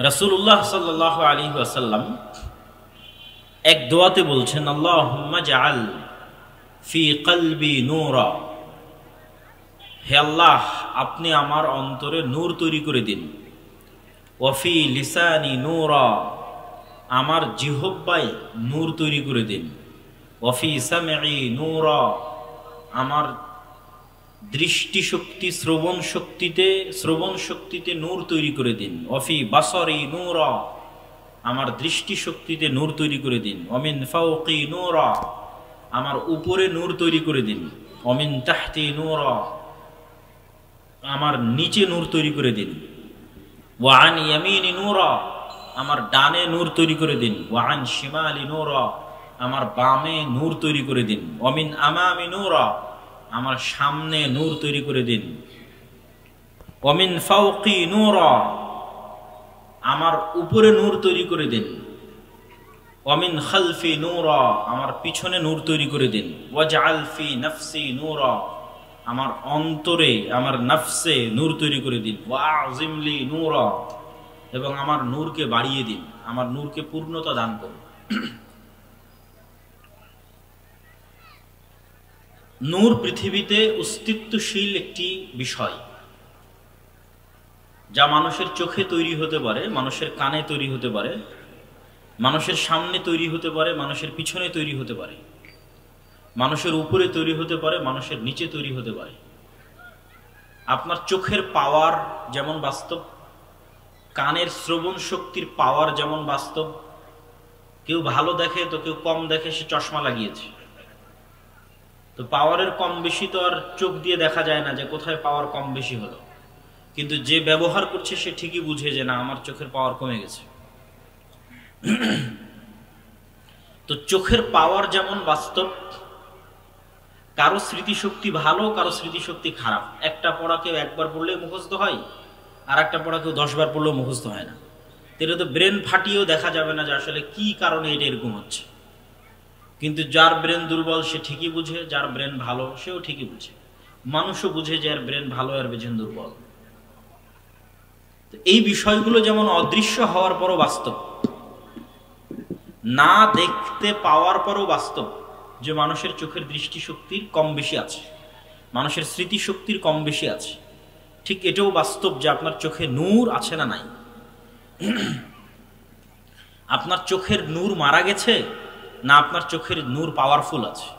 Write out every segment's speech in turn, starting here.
রাসূলুল্লাহ সাল্লাল্লাহু আলাইহি ওয়াসাল্লাম এক দোয়াতে বলছেন, আল্লাহুম্মা জাআল ফি কলবি নূরা, হে আল্লাহ আপনি আমার অন্তরে নূর তৈরি করে দিন। ওয়া ফি লিসানি নূরা, আমার জিহ্বায় নূর তৈরি করে দিন। ওয়া ফি সামঈ নূরা, আমার দৃষ্টিশক্তি শ্রবণ শক্তিতে নূর তৈরি করে দিন। ওয়া ফি বাসারি নূরা, আমার দৃষ্টিশক্তিতে নূর তৈরি করে দিন। ওয়া মিন ফাওকি নূরা, আমার উপরে নূর তৈরি করে দিন। ওয়া মিন তাহতি নূরা, আমার নিচে নূর তৈরি করে দিন। ওয়া আন ইয়ামিনি নূরা, আমার ডানে নূর তৈরি করে দিন। ওয়া আন শিমালি নূরা, আমার বামে নূর তৈরি করে দিন। ওয়া মিন আমামি নূরা, আমার সামনে নূর তৈরি করে দিন। ওয়া মিন ফাওকি নূরা, আমার উপরে নূর তৈরি করে দিন। ওয়া মিন খালফি নূরা, আমার পিছনে নূর তৈরি করে দিন। ওয়াজআল ফি নাফসি নূরা, আমার অন্তরে আমার নফসে নূর তৈরি করে দিন। ওয়া আযিম লি নূরা, এবং আমার নূরকে বাড়িয়ে দিন, আমার নূরকে পূর্ণতা দান করুন। নূর পৃথিবীতে অস্তিত্বশীল একটি বিষয়, যা মানুষের চোখে তৈরি হতে পারে, মানুষের কানে তৈরি হতে পারে, মানুষের সামনে তৈরি হতে পারে, মানুষের পিছনে তৈরি হতে পারে, মানুষের উপরে তৈরি হতে পারে, মানুষের নিচে তৈরি হতে পারে। আপনার চোখের পাওয়ার যেমন বাস্তব, কানের শ্রবণ শক্তির পাওয়ার যেমন বাস্তব। কেউ ভালো দেখে তো কেউ কম দেখে, সে চশমা লাগিয়েছে। তো পাওয়ারের কম বেশি তো আর চোখ দিয়ে দেখা যায় না যে কোথায় পাওয়ার কম বেশি হলো, কিন্তু যে ব্যবহার করছে সে ঠিকই বুঝে যে না, আমার চোখের পাওয়ার কমে গেছে। তো চোখের পাওয়ার যেমন বাস্তব, কারো স্মৃতিশক্তি ভালো, কারো স্মৃতিশক্তি খারাপ। একটা পড়া কেউ একবার পড়লে মুখস্থ হয়, আর একটা পড়া কেউ 10 বার পড়লেও মুখস্থ হয় না। এটা তো ব্রেন ফাটিয়েও দেখা যাবে না যে আসলে কি কারণে এটা এরকম হচ্ছে। কিন্তু যার ব্রেন দুর্বল সে ঠিকই বুঝে, যার ব্রেন ভালো সেও ঠিকই বুঝে। মানুষও বুঝে যে এর ব্রেন ভালো আর ব্রেন দুর্বল। এই বিষয়গুলো যেমন অদৃশ্য হওয়ার পরও বাস্তব, না দেখতে পাওয়ার পরও বাস্তব যে মানুষের চোখের দৃষ্টিশক্তির কম বেশি আছে, মানুষের স্মৃতিশক্তির কম বেশি আছে। ঠিক এটাও বাস্তব যে আপনার চোখে নূর আছে না নাই। আপনার চোখের নূর মারা গেছে না আপনার চোখের নূর পাওয়ারফুল আছে।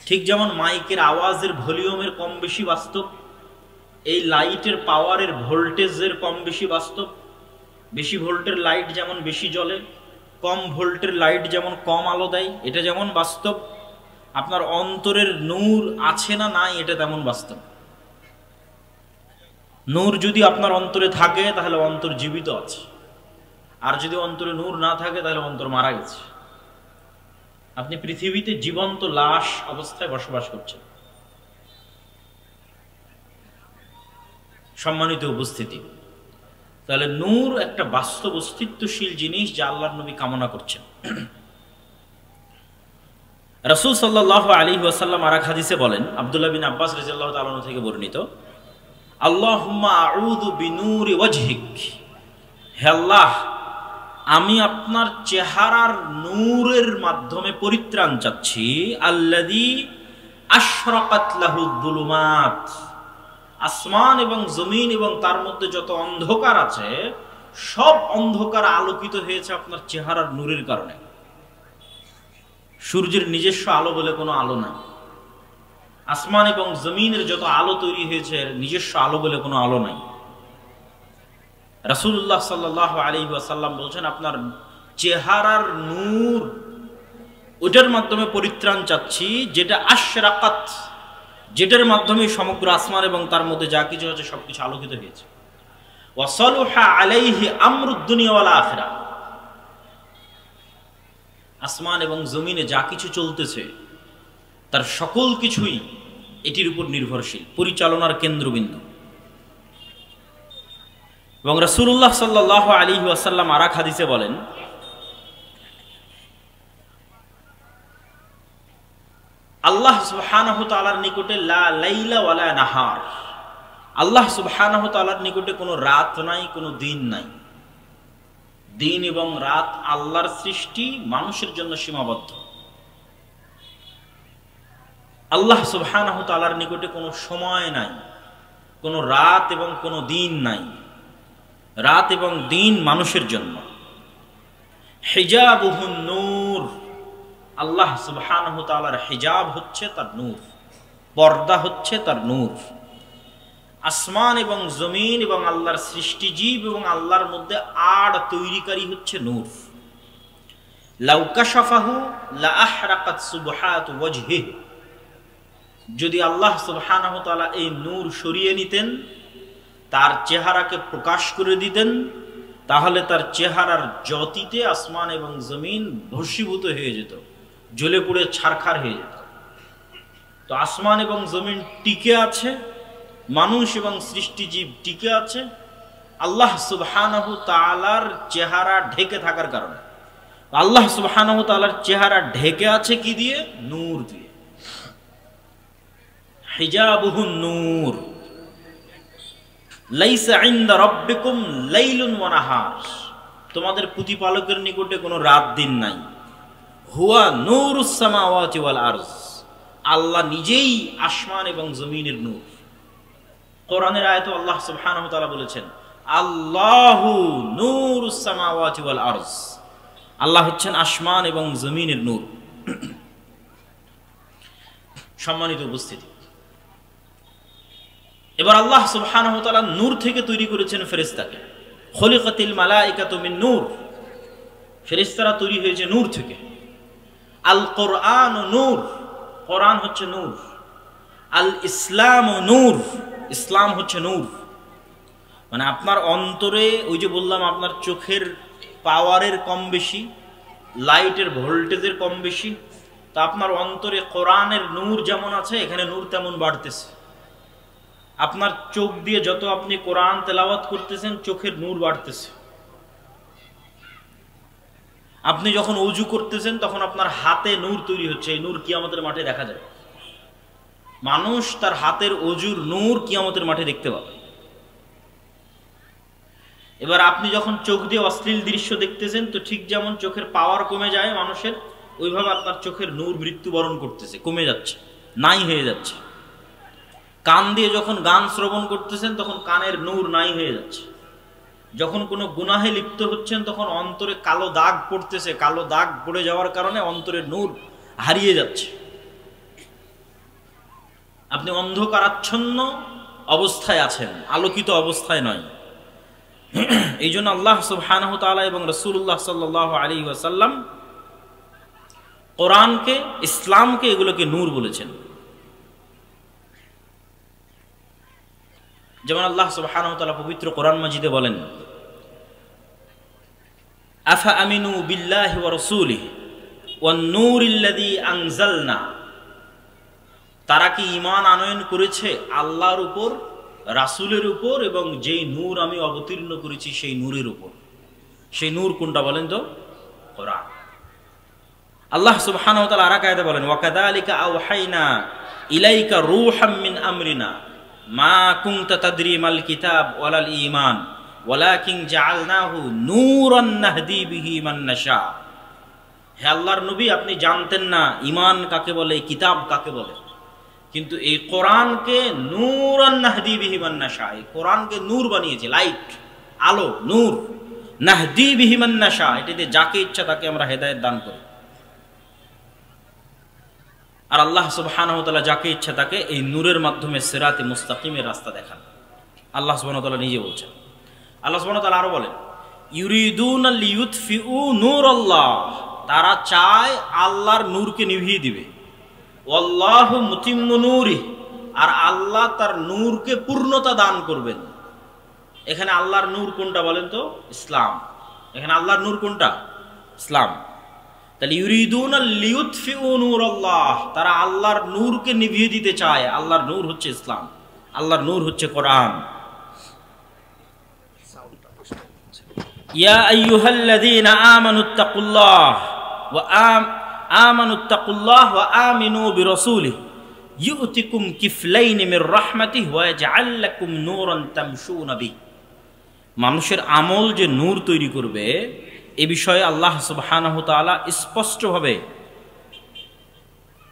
ঠিক যেমন মাইকের আওয়াজের ভলিউমের কম বেশি বাস্তব, এই লাইটের পাওয়ারের ভোল্টেজের কম বেশি বাস্তব। বেশি ভোল্টের লাইট যেমন বেশি জ্বলে, কম ভোল্টের লাইট যেমন কম আলো দেয়, এটা যেমন বাস্তব। আপনার অন্তরের নূর আছে না নাই এটা তেমন বাস্তব। নূর যদি আপনার অন্তরে থাকে তাহলে অন্তর জীবিত আছে, আর যদি অন্তরে নূর না থাকে তাহলে অন্তর মারা গেছে। আপনি পৃথিবীতে জীবন্ত লাশ অবস্থায় বসবাস করছেন। সম্মানিত উপস্থিতি, তাহলে নূর একটা বাস্তব অস্তিত্বশীল জিনিস যা আল্লাহর নবী কামনা করছেন। রাসূল সাল্লাল্লাহু আলাইহি ওয়াসাল্লাম আর এক হাদিসে বলেন, আব্দুল্লাহ বিন আব্বাস রাদিয়াল্লাহু তাআলা আনহু থেকে বর্ণিত, আল্লাহুম্মা আউযু বিনূরি ওয়াজহিক, হে আল্লাহ আমি আপনার চেহারার নূরের মাধ্যমে পরিত্রাণ চাচ্ছি। আল্লাযী আশরাকাত লাহু যুলুমাত, আসমান এবং জমিন এবং তার মধ্যে যত অন্ধকার আছে সব অন্ধকার আলোকিত হয়েছে আপনার চেহারার নূরের কারণে। সূর্যের নিজস্ব আলো বলে কোনো আলো নাই, আসমান এবং জমিনের যত আলো তৈরি হয়েছে নিজস্ব আলো বলে কোনো আলো নাই। রাসূলুল্লাহ সাল্লাল্লাহু আলাইহি ওয়াসাল্লাম বলছেন আপনার চেহারার নূর, ওটার মাধ্যমে পরিত্রাণ চাচ্ছি যেটা আশরাকাত, যেটার মাধ্যমে সমগ্র আসমান এবং তার মধ্যে যা কিছু আছে সবকিছু আলোকিত হয়েছে। ওয়া সালুহা আলাইহি আমরুদ দুনিয়া ওয়াল আখিরাহ, আসমান এবং জমিনে যা কিছু চলতেছে তার সকল কিছুই এটির উপর নির্ভরশীল, পরিচালনার কেন্দ্রবিন্দু। এবং রাসূলুল্লাহ সাল্লাল্লাহু আলাইহি ওয়াসাল্লাম আর এক হাদিসে বলেন, আল্লাহ সুবহানাহু ওয়া তাআলার নিকটে লা লাইলা ওয়া লা নাহার, আল্লাহ সুবহানাহু ওয়া তাআলার নিকটে কোনো রাত নাই, কোনো দিন নাই। দিন এবং রাত আল্লাহর সৃষ্টি, মানুষের জন্য সীমাবদ্ধ। আল্লাহ সুবহানাহু ওয়া তাআলার নিকটে কোনো সময় নাই, কোনো রাত এবং কোনো দিন নাই। রাত এবং দিন মানুষের জন্য। হিজাবুহুন নূর, আল্লাহ সুবহানাহু ওয়া তাআলার হিজাব হচ্ছে তার নূর, পর্দা হচ্ছে তার নূর। আসমান এবং জমিন এবং আল্লাহর সৃষ্টিজীব এবং আল্লাহর মধ্যে আড় তৈরিকারী হচ্ছে নূর। লাউ কাশাফাহু লা আহরাকাত সুবহাতু ওয়াজহিহি, যদি আল্লাহ সুবহানাহু ওয়া তাআলা এই নূর সরিয়ে নিতেন, তার চেহারাকে প্রকাশ করে দিতেন, তাহলে তার চেহারার জ্যোতিতে আসমান এবং জমিন ভস্মীভূত হয়ে যেত, জ্বলে পুড়ে ছারখার হয়ে যেত। তো আসমান এবং জমিন টিকে আছে, মানুষ এবং সৃষ্টিজীব টিকে আছে আল্লাহ সুবহানাহু তাআলার চেহারা ঢেকে থাকার কারণে। আল্লাহ সুবহানাহু তাআলার চেহারা ঢেকে আছে কি দিয়ে? নূর দিয়ে। হিজাবুহুন নূর। লাইসা ইনদা রাব্বিকুম লাইলুন ওয়া নাহার, তোমাদের প্রতিপালকের নিকটে কোনো রাত দিন নাই। হুয়া নূরুস সামাওয়াতি ওয়াল আরজ, আল্লাহ নিজেই আসমান এবং জমিনের নূর। কোরআনের আয়াতে আল্লাহ সুবহানাহু ওয়া তাআলা বলেছেন আল্লাহু নূরুস সামাওয়াতি ওয়াল আরজ, আল্লাহ হচ্ছেন আসমান এবং জমিনের নূর। সম্মানিত উপস্থিতি, এবার আল্লাহ সুবহানাহু ওয়া তাআলা নূর থেকে তৈরি করেছেন ফেরেশতাকে। খলিকাতিল মালাইকাতু মিন নূর, ফেরেশতারা তৈরি হয়েছে নূর থেকে। আল কোরআন নূর, কোরআন হচ্ছে নূর। আল ইসলাম নূর, ইসলাম হচ্ছে নূর। মানে আপনার অন্তরে, ওই যে বললাম আপনার চোখের পাওয়ারের কম বেশি, লাইটের ভোল্টেজের কম বেশি, তা আপনার অন্তরে কোরআনের নূর যেমন আছে, এখানে নূর তেমন বাড়তেছে। আপনার চোখ দিয়ে যত আপনি কোরআন তেলাওয়াত করতেছেন, চোখের নূর বাড়তেছে। আপনি যখন ওযু করতেছেন, তখন আপনার হাতে নূর তৈরি হচ্ছে। এই নূর কিয়ামতের মাঠে দেখা যায়। মানুষ তার হাতের ওযুর নূর কিয়ামতের মাঠে দেখতে পাবে। এবার আপনি যখন চোখ দিয়ে অশ্লীল দৃশ্য দেখতেছেন, তো ঠিক যেমন চোখের পাওয়ার কমে যায় মানুষের, ওইভাবে আপনার চোখের নূর মৃত্যুবরণ করতেছে, কমে যাচ্ছে, নাই হয়ে যাচ্ছে। কান দিয়ে যখন গান শ্রবণ করতেছেন, তখন কানের নূর নাই হয়ে যাচ্ছে। যখন কোনো গুনাহে লিপ্ত হচ্ছেন, তখন অন্তরে কালো দাগ পড়তেছে, কালো দাগ পড়ে যাওয়ার কারণে অন্তরের নূর হারিয়ে যাচ্ছে। আপনি অন্ধকারাচ্ছন্ন অবস্থায় আছেন, আলোকিত অবস্থায় নয়। এই জন্য আল্লাহ সুবহানাহু ওয়া তাআলা এবং রাসূলুল্লাহ সাল্লাল্লাহু আলাইহি ওয়াসাল্লাম কোরআনকে, ইসলামকে, এগুলোকে নূর বলেছেন। যেমন আল্লাহ সুবহানাহু ওয়া তাআলা পবিত্র কোরআন মাজিদে বলেন আফা আমিনু বিল্লাহি ওয়া রাসূলিহি ওয়ান নূরিল্লাযী আনজালনা, তারা কি ঈমান আনয়ন করেছে আল্লাহর উপর, রাসূলের উপর, এবং যেই নূর আমি অবতীর্ণ করেছি সেই নূরের উপর। সেই নূর কোনটা বলেন তো? কোরআন। আল্লাহ সুবহানাহু ওয়া তাআলা আরেক আয়াতে বলেন ওয়া কাযালিকা আওহাইনা ইলাইকা রূহাম মিন আমরিনা মা কুনতা তাদরি মাল কিতাব ওয়ালাল ঈমান ওয়ালাকিন জাআলনাহু নূরান নাহদি বিহি মান নাশা। হে আল্লাহর নবী, আপনি জানতেন না ঈমান কাকে বলে, কিতাব কাকে বলে, কিন্তু এই কোরআনকে নূরান নাহদি বিহি মান নাশা, এই কোরআনকে নূর বানিয়েছে, লাইট, আলো, নূর। নাহদি বিহি মান নাশা, এটাতে যাকে ইচ্ছা তাকে আমরা হেদায়েত দান করি। আর আল্লাহ সুবহানাহু ওয়া তাআলা যাকে ইচ্ছা তাকে এই নূরের মাধ্যমে সিরাতে মুস্তাকিমের রাস্তা দেখান। আল্লাহ সুবহানাহু ওয়া তাআলা নিজে বলছেন। আল্লাহ সুবহানাহু ওয়া তাআলা আরো বলেন ইউরিদুনা লিইউতফিউ নূরাল্লাহ, তারা চায় আল্লাহর নূরকে নিভিয়ে দিবে। ওয়াল্লাহু মুতিম্মু নূরিহি, আর আল্লাহ তার নূরকে পূর্ণতা দান করবেন। এখানে আল্লাহর নূর কোনটা বলেন তো? ইসলাম। এখানে আল্লাহর নূর কোনটা? ইসলাম। তাহলে ইউরিদুনা লিইউতফিউ নূরাল্লাহ, তারা আল্লাহর নূরকে নিভিয়ে দিতে চায়। আল্লাহর নূর হচ্ছে ইসলাম, আল্লাহর নূর হচ্ছে কোরআন। ইয়া আইয়ুহাল্লাযীনা আমানুত্তাকুল্লাহ ওয়া আমিনু বিরাসূলিহি ইউতিকুম কিফলাইন মির রাহমাতিহি ওয়া ইয়াজআল লাকুম নূরান তামশুনা বিহি। মানুষের আমল যে নূর তৈরি করবে, এ বিষয়ে আল্লাহ সুবহানাহু ওয়া তাআলা স্পষ্টভাবে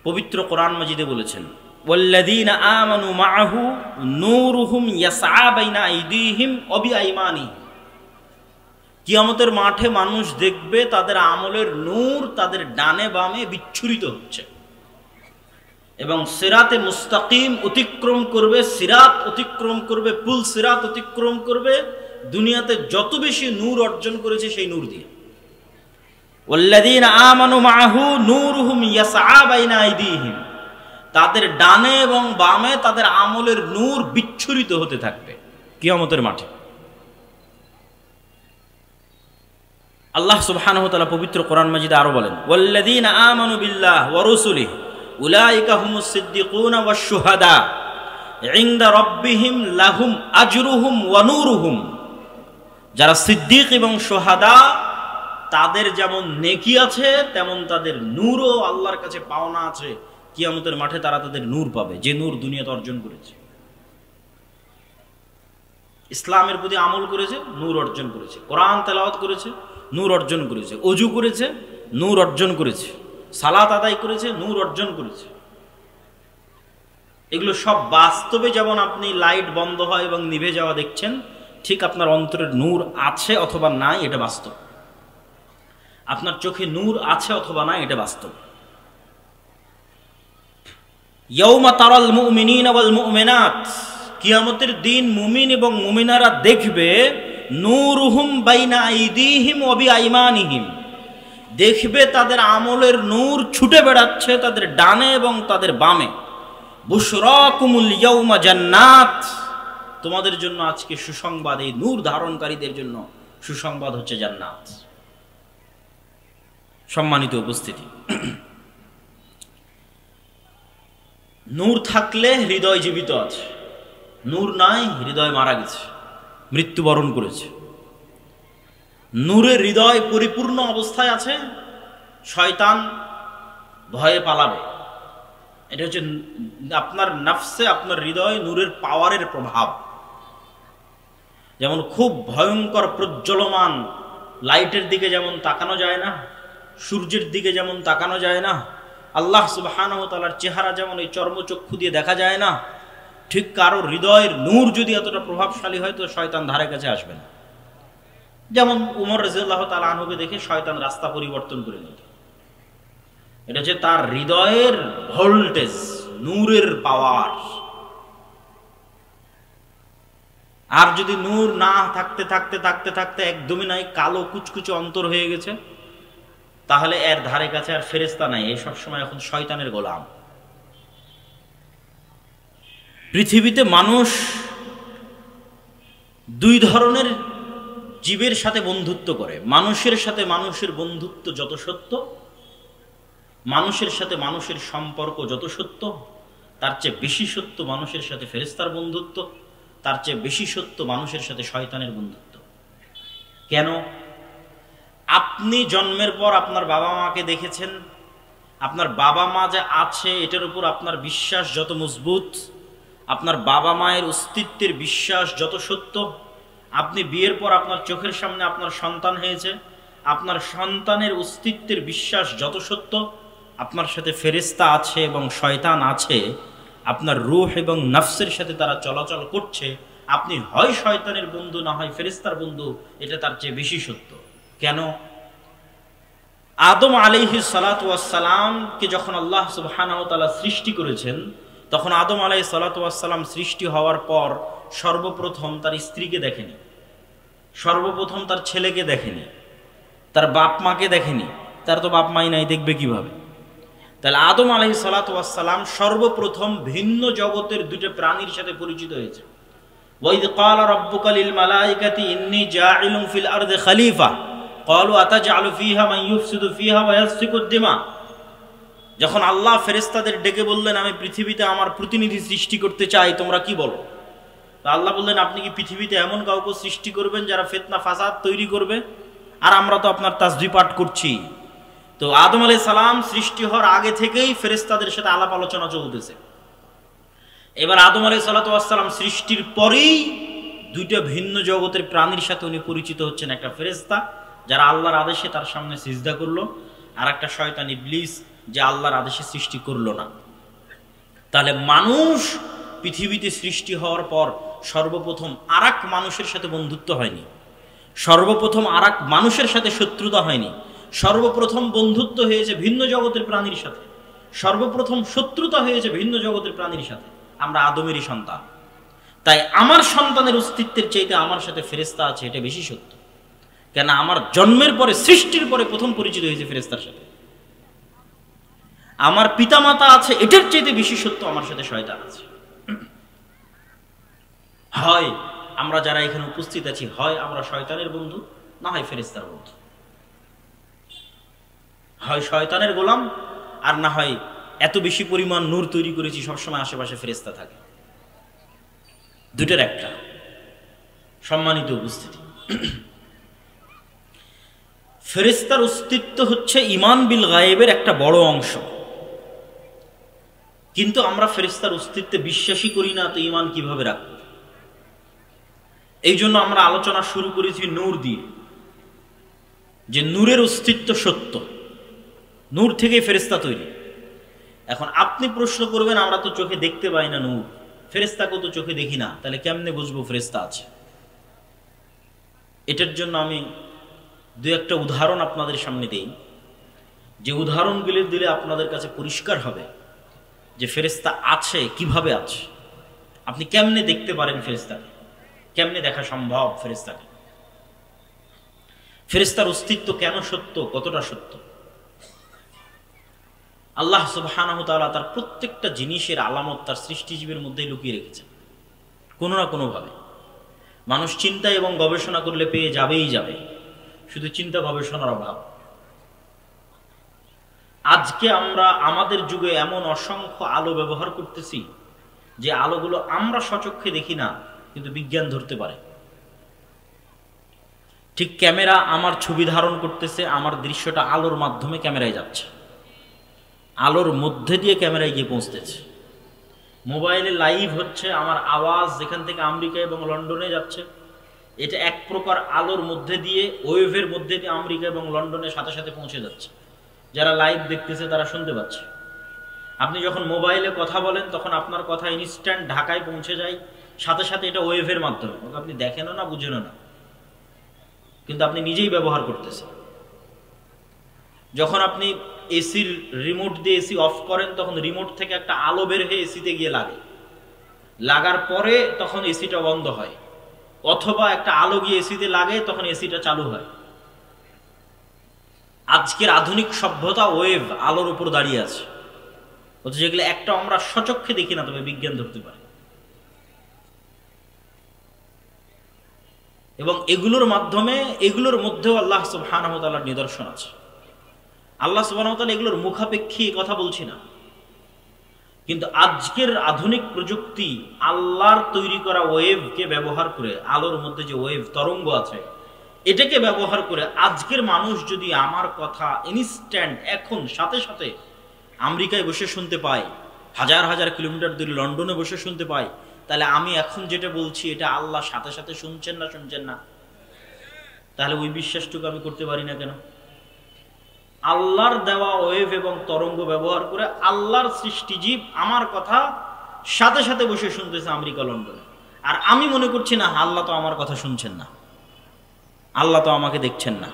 পবিত্র কোরআন মাজিদে বলেছেন, ওয়াল্লাযীনা আমানু মাআহু নূরুহুম ইয়াসআ বাইনা আইদিহিম ওয়া বিআইমানিহিম। কিয়ামতের মাঠে মানুষ দেখবে তাদের আমলের নূর তাদের ডানে বামে বিচ্ছুরিত হচ্ছে এবং সিরাতে মুস্তাকিম অতিক্রম করবে, সিরাত অতিক্রম করবে, পুল সিরাত অতিক্রম করবে দুনিয়াতে যত বেশি নূর অর্জন করেছে সেই নূর দিয়ে। ওয়াল্লাযীনা আমানু মাআহু নূরুহুম ইয়াসআ বাইনা আইদিহিম, তাদের ডানে এবং বামে তাদের আমলের নূর বিচ্ছুরিত হতে থাকবে কিয়ামতের মাঠে। আল্লাহ সুবহানাহু ওয়া তাআলা পবিত্র কোরআন মাজিদে আরো বলেন, ওয়াল্লাযীনা আমানু বিল্লাহি ওয়া রাসূলিহি উলাইকা হুমুস সিদ্দিকুনা ওয়াশ শুহাদা ইনদা রাব্বিহিম লাহুম আজরুহুম ওয়া নূরুহুম। যারা সিদ্দিক এবং শুহাদা তাদের যেমন নেকি আছে তেমন তাদের নূরও আল্লাহর কাছে পাওনা আছে। কিয়ামতের মাঠে তারা তাদের নূর পাবে, যে নূর দুনিয়াতে অর্জন করেছে। ইসলামের প্রতি আমল করেছে, নূর অর্জন করেছে। কোরআন তেলাওয়াত করেছে, নূর অর্জন করেছে। ওযু করেছে, নূর অর্জন করেছে। সালাত আদায় করেছে, নূর অর্জন করেছে। এগুলো সব বাস্তবে যেমন আপনি লাইট বন্ধ হয় এবং নিভে যাওয়া দেখছেন, ঠিক আপনার অন্তরের নূর আছে অথবা নাই এটা বাস্তব। আপনার চোখে নূর আছে অথবা নাই এটা বাস্তব। ইয়াউমা তারাল মুমিনিনা ওয়াল মুমিনাত, কিয়ামতের দিন মুমিন এবং মুমিনারা দেখবে নূরুহুম বাইনা আইদিহিম ওয়া বিআইমানিহিম, দেখবে তাদের আমলের নূর ছুটে বেড়াচ্ছে তাদের ডানে এবং তাদের বামে। বুশরাকুমুল ইয়াউমা জান্নাত, তোমাদের জন্য আজকে সুসংবাদ, এই নূর ধারণকারীদের জন্য সুসংবাদ হচ্ছে জান্নাত। সম্মানিত উপস্থিতি, নূর থাকলে হৃদয় জীবিত আছে, নূর নাই হৃদয় মারা গেছে, মৃত্যুবরণ করেছে। নূরের হৃদয় পরিপূর্ণ অবস্থায় আছে, শয়তান ভয়ে পালাবে। এটা হচ্ছে আপনার নফসে, আপনার হৃদয় নূরের পাওয়ারের প্রভাব। যেমন খুব ভয়ঙ্কর প্রজ্বলমান লাইটের দিকে যেমন তাকানো যায় না, সূর্যের দিকে যেমন তাকানো যায় না, আল্লাহ সুবহানাহু ওয়া তাআলার চেহারা যেমন এই চর্মচক্ষু দিয়ে দেখা যায় না, ঠিক কারো হৃদয়ের নূর যদি এতটা প্রভাবশালী হয় তো শয়তান ধারে কাছে আসবে না। যেমন উমর রাদিয়াল্লাহু তাআলা আনহুকে দেখে শয়তান রাস্তা পরিবর্তন করে নিত। এটা হচ্ছে তার হৃদয়ের ভোল্টেজ, নূরের পাওয়ার। আর যদি নূর না থাকতে থাকতে থাকতে থাকতে একদমই নাই, কালো কুচকুচে অন্তর হয়ে গেছে, তাহলে এর ধারে কাছে আর ফেরেশতা নাই, এই সবসময় এখন শয়তানের গোলাম। পৃথিবীতে মানুষ দুই ধরনের জীবের সাথে বন্ধুত্ব করে। মানুষের সাথে মানুষের বন্ধুত্ব যত সত্য, মানুষের সাথে মানুষের সম্পর্ক যত সত্য, তার চেয়ে বেশি সত্য মানুষের সাথে ফেরেশতার বন্ধুত্ব, তার চেয়ে বেশি সত্য মানুষের সাথে শয়তানের বন্ধুত্ব। কেন? আপনি জন্মের পর আপনার বাবা মাকে দেখেছেন, আপনার বাবা মা যে আছে এটার উপর আপনার বিশ্বাস যত মজবুত, আপনার বাবা মায়ের অস্তিত্বের বিশ্বাস যত সত্য, আপনি বিয়ের পর আপনার চোখের সামনে আপনার সন্তান হয়েছে, আপনার সন্তানের অস্তিত্বের বিশ্বাস যত সত্য, আপনার সাথে ফেরেশতা আছে এবং শয়তান আছে, আপনার রূহ এবং নফসের সাথে তারা চলাচল করছে, আপনি হয় শয়তানের বন্ধু না হয় ফেরেশতার বন্ধু, এটা তার চেয়ে বেশি সত্য। কেন? আদম আলাইহিস সালাতু ওয়াস সালামকে যখন আল্লাহ সুবহানাহু ওয়া তাআলা সৃষ্টি করেছেন, তখন আদম আলাইহিস সালাতু ওয়াস সালাম সৃষ্টি হওয়ার পর সর্বপ্রথম তার স্ত্রীকে দেখেনি, সর্বপ্রথম তার ছেলেকে দেখেনি, তার বাপ মাকে দেখেনি। তার তো বাপ মাই নাই, দেখবে কিভাবে? তাহলে আদম আলাইহিস সালাতু ওয়াস সালাম সর্বপ্রথম ভিন্ন জগতের দুটো প্রাণীর সাথে পরিচিত হয়েছে। ওয়াইদ ক্বালা রাব্বুকা লিল মালাইকাতি ইন্নী জাইলুন ফিল আরদি খলিফা ক্বালু আতাজআলু ফিহা মান ইউফসিদু ফিহা ওয়া ইয়াসফিকুদ দিমা। যখন আল্লাহ ফেরেশতাদের ডেকে বললেন আমি পৃথিবীতে আমার প্রতিনিধি সৃষ্টি করতে চাই, তোমরা কি বলো? তো আল্লাহ বললেন আপনি কি পৃথিবীতে এমন কাউকে সৃষ্টি করবেন যারা ফিতনা ফাসাদ তৈরি করবে? আর আমরা তো আপনার তাসবিহ পাঠ করছি। তো আদম আলাইহিস সালাম সৃষ্টি হওয়ার আগে থেকেই ফেরেশতাদের সাথে আলাপ আলোচনা চলতেছে। এবার আদম আলাইহিস সালাম সৃষ্টির পরেই দুইটা ভিন্ন জগতের প্রাণীর সাথে উনি পরিচিত হচ্ছেন, একটা ফেরেশতা যারা আল্লাহর আদেশে তার সামনে সিজদা করলো, আর একটা শয়তান ইবলিস যে আল্লাহর আদেশে সৃষ্টি করলো না। তাহলে মানুষ পৃথিবীতে সৃষ্টি হওয়ার পর সর্বপ্রথম আরেক মানুষের সাথে বন্ধুত্ব হয়নি, সর্বপ্রথম আরেক মানুষের সাথে শত্রুতা হয়নি, সর্বপ্রথম বন্ধুত্ব হয়েছে ভিন্ন জগতের প্রাণীর সাথে, সর্বপ্রথম শত্রুতা হয়েছে ভিন্ন জগতের প্রাণীর সাথে। আমরা আদমেরই সন্তান, তাই আমার সন্তানের অস্তিত্বের চাইতে আমার সাথে ফেরেশতা আছে এটা বেশি সত্য। কেন আমার জন্মের পরে, সৃষ্টির পরে প্রথম পরিচিত হয়েছে ফেরেশতার সাথে। আমার পিতামাতা আছে এটার চাইতে বেশি সত্য আমার সাথে শয়তান আছে। হয় আমরা যারা এখানে উপস্থিত আছি, হয় আমরা শয়তানের বন্ধু, না হয় ফেরেশতার বন্ধু। হয় শয়তানের গোলাম, আর না হয় এত বেশি পরিমাণ নূর তৈরি করেছি সবসময় আশেপাশে ফেরেশতা থাকে। দুটোর একটা। সম্মানিত উপস্থিতি, ফেরেশতার অস্তিত্ব হচ্ছে ঈমান বিল গায়েবের একটা বড় অংশ, কিন্তু আমরা ফেরেশতার অস্তিত্বে বিশ্বাসই করি না, তো ঈমান কিভাবে রাখব? এই জন্য আমরা আলোচনা শুরু করেছি নূর দিয়ে, যে নূরের অস্তিত্ব সত্য, নূর থেকে ফেরেশতা তৈরি। এখন আপনি প্রশ্ন করবেন, আমরা তো চোখে দেখতে পাই না নূর, ফেরেশতাকেও তো চোখে দেখি না, তাহলে কেমনে বুঝবো ফেরেশতা আছে? এটার জন্য আমি দু একটা উদাহরণ আপনাদের সামনে দিই, যে উদাহরণগুলি দিলে আপনাদের কাছে পরিষ্কার হবে যে ফেরেশতা আছে, কিভাবে আছে, আপনি কেমনে দেখতে পারেন ফেরেশতাকে, কেমনে দেখা সম্ভব ফেরেশতাকে, ফেরেশতার অস্তিত্ব কেন সত্য, কতটা সত্য। আল্লাহ সুবহানাহু ওয়া তাআলা তার প্রত্যেকটা জিনিসের আলামত তার সৃষ্টিজীবের মধ্যেই লুকিয়ে রেখেছেন কোনো না কোনোভাবে। মানুষ চিন্তা এবং গবেষণা করলে পেয়ে যাবেই যাবে, শুধু চিন্তা গবেষণার অভাব। আজকে আমরা আমাদের যুগে এমন অসংখ্য আলো ব্যবহার করতেছি যে আলোগুলো আমরা সচক্ষে দেখি না, কিন্তু বিজ্ঞান ধরতে পারে। ঠিক ক্যামেরা আমার ছবি ধারণ করতেছে, আমার দৃশ্যটা আলোর মাধ্যমে ক্যামেরায় যাচ্ছে, আলোর মধ্যে দিয়ে ক্যামেরায় গিয়ে পৌঁছতেছে। মোবাইলে লাইভ হচ্ছে, আমার আওয়াজ যেখান থেকে আমেরিকা এবং লন্ডনে যাচ্ছে, এটা এক প্রকার আলোর মধ্যে দিয়ে, ওয়েভের মধ্যে দিয়ে আমেরিকা এবং লন্ডনের সাথে সাথে পৌঁছে যাচ্ছে। যারা লাইভ দেখতেছে তারা শুনতে পাচ্ছে। আপনি যখন মোবাইলে কথা বলেন তখন আপনার কথা ইনস্ট্যান্ট ঢাকায় পৌঁছে যায়, সাথে সাথে এটা ওয়েভের মাধ্যমে, আপনি দেখেনও না, বুঝেনও না, কিন্তু আপনি নিজেই ব্যবহার করতেছেন। যখন আপনি এসির রিমোট দিয়ে এসি অফ করেন, তখন রিমোট থেকে একটা আলো বের হয়ে এসিতে গিয়ে লাগে, লাগার পরে তখন এসিটা বন্ধ হয়, অথবা একটা আলো গিয়ে এসিতে লাগে, তখন এসিটা চালু হয়। আজকের আধুনিক সভ্যতা ওয়েভ, আলোর উপর দাঁড়িয়ে আছে, অথচ যেগুলো একটা আমরা সচক্ষে দেখি না, তবে বিজ্ঞান ধরতে পারে। এবং এগুলোর মাধ্যমে, এগুলোর মধ্যেও আল্লাহ সুবহানাহু ওয়া তাআলার নিদর্শন আছে। আল্লাহ সুবহানাহু ওয়া তাআলা এগুলোর মুখাপেক্ষী কথা বলছি না, কিন্তু আজকের আধুনিক প্রযুক্তি আল্লাহর তৈরি করা ওয়েভকে ব্যবহার করে, আলোর মধ্যে যে ওয়েভ তরঙ্গ আছে এটাকে ব্যবহার করে আজকের মানুষ যদি আমার কথা ইনস্ট্যান্ট এখন সাথে সাথে আমেরিকায় বসে শুনতে পায়, হাজার হাজার কিলোমিটার দূরে লন্ডনে বসে শুনতে পায়, তাহলে আমি এখন যেটা বলছি এটা আল্লাহ সাথে সাথে শুনছেন না? তাহলে ওই বিশ্বাসটুকু আমি করতে পারি না কেন? আল্লাহর দেওয়া ওয়েভ এবং তরঙ্গ ব্যবহার করে আল্লাহর সৃষ্টিজীব আমার কথা সাথে সাথে বসে শুনতেছে আমেরিকা লন্ডনে, আর আমি মনে করছি না আল্লাহ তো আমার কথা শুনছেন না, আল্লাহ তো আমাকে দেখছেন না।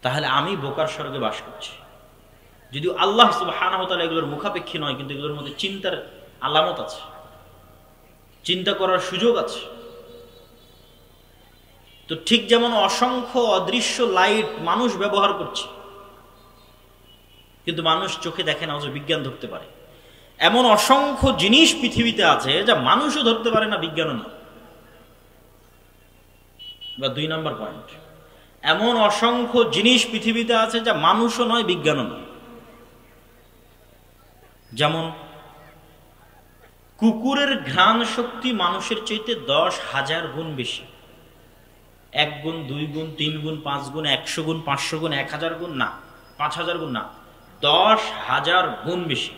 তাহলে আমি বোকার স্বর্গে বাস করছি। যদিও আল্লাহ সুবহানাহু ওয়া তাআলা এগুলোর মুখাপেক্ষী নয়, কিন্তু এগুলোর মধ্যে চিন্তার আলামত আছে, চিন্তা করার সুযোগ আছে। তো ঠিক যেমন অসংখ্য অদৃশ্য লাইট মানুষ ব্যবহার করছে, কিন্তু মানুষ চোখে দেখে না, অথচ বিজ্ঞান ধরতে পারে, এমন অসংখ্য জিনিস পৃথিবীতে আছে যা মানুষও ধরতে পারে না, বিজ্ঞানও না। বা 2 নম্বর পয়েন্ট, এমন অসংখ্য জিনিস পৃথিবীতে আছে যা মানুষও নয়, বিজ্ঞানও নয়। যেমন কুকুরের ঘ্রাণ শক্তি মানুষের চাইতে 10,000 গুণ বেশি। 1 গুণ, 2 গুণ, 3 গুণ, 5 গুণ, 100 গুণ, 500 গুণ, 1000 গুণ না, 5000 গুণ না, 10,000 গুণ বেশি।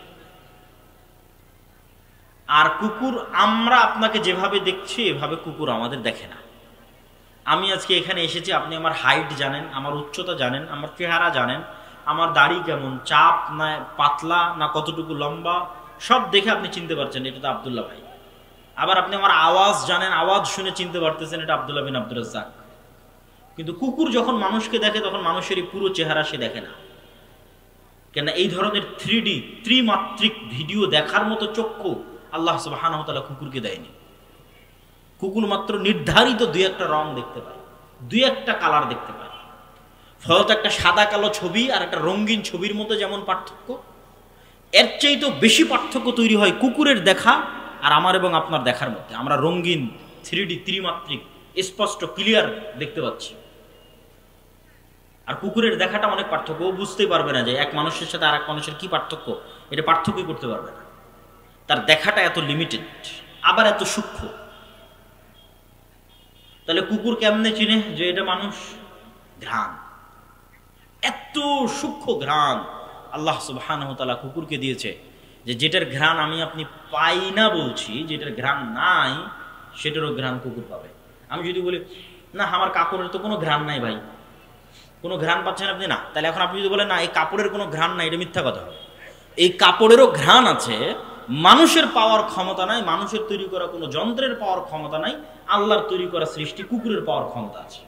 আর কুকুর, আমরা আপনাকে যেভাবে দেখছি এভাবে কুকুর আমাদের দেখে না। আমি আজকে এখানে এসেছি, আপনি আমার হাইট জানেন, আমার উচ্চতা জানেন, আমার চেহারা জানেন, আমার দাড়ি কেমন, চাপ না পাতলা না কতটুকু লম্বা, সব দেখে আপনি চিনতে পারছেন এটা তো আব্দুল্লাহ ভাই। আবার আপনি আমার আওয়াজ জানেন, আওয়াজ শুনে চিনতে পারতেছেন এটা আব্দুল্লাহ বিন আব্দুর রাজ্জাক। কিন্তু কুকুর যখন মানুষকে দেখে তখন মানুষের এই পুরো চেহারা সে দেখে না। কেন? এই ধরনের 3D ত্রিমাত্রিক ভিডিও দেখার মতো চক্ষু আল্লাহ সুবহানাহু ওয়া তাআলা কুকুরকে দেয়নি। কুকুর মাত্র নির্ধারিত দুই একটা রং দেখতে পায়, দুই একটা কালার দেখতে পায়। ফলত একটা সাদা কালো ছবি আর একটা রঙিন ছবির মধ্যে যেমন পার্থক্য, এর চাইতেও বেশি পার্থক্য তৈরি হয় কুকুরের দেখা আর আমার এবং আপনার দেখার মধ্যে। আমরা রঙিন 3D ত্রিমাত্রিক স্পষ্ট ক্লিয়ার দেখতে পাচ্ছি, আর কুকুরের দেখাটা অনেক পার্থক্য। ও বুঝতেই পারবে না যে এক মানুষের সাথে আর এক মানুষের কি পার্থক্য, এটা পার্থক্যই করতে পারবে না। তার দেখাটা এত লিমিটেড, আবার এত সূক্ষ্ম। তাহলে কুকুর কেমনে চিনে যে এটা মানুষ? ঘ্রাণ, এত সূক্ষ্ম ঘ্রাণ আল্লাহ সুবহানাহু ওয়া তাআলা কুকুরকে দিয়েছে যে যেটার ঘ্রাণ আমি আপনি পাই না বলছি, যেটার ঘ্রাণ নাই সেটারও ঘ্রাণ কুকুর পাবে। আমি যদি বলি না আমার কাপড়ের তো কোনো ঘ্রাণ নাই ভাই, কোনো ঘ্রাণ পাচ্ছেন আপনি না, তাহলে এখন আপনি যদি বলেন না এই কাপড়ের কোনো ঘ্রাণ নাই, এটা মিথ্যা কথা হবে। এই কাপড়েরও ঘ্রাণ আছে, মানুষের পাওয়ার ক্ষমতা নাই, মানুষের তৈরি করা কোনো যন্ত্রের পাওয়ার ক্ষমতা নাই, আল্লাহর তৈরি করা সৃষ্টি কুকুরের পাওয়ার ক্ষমতা আছে।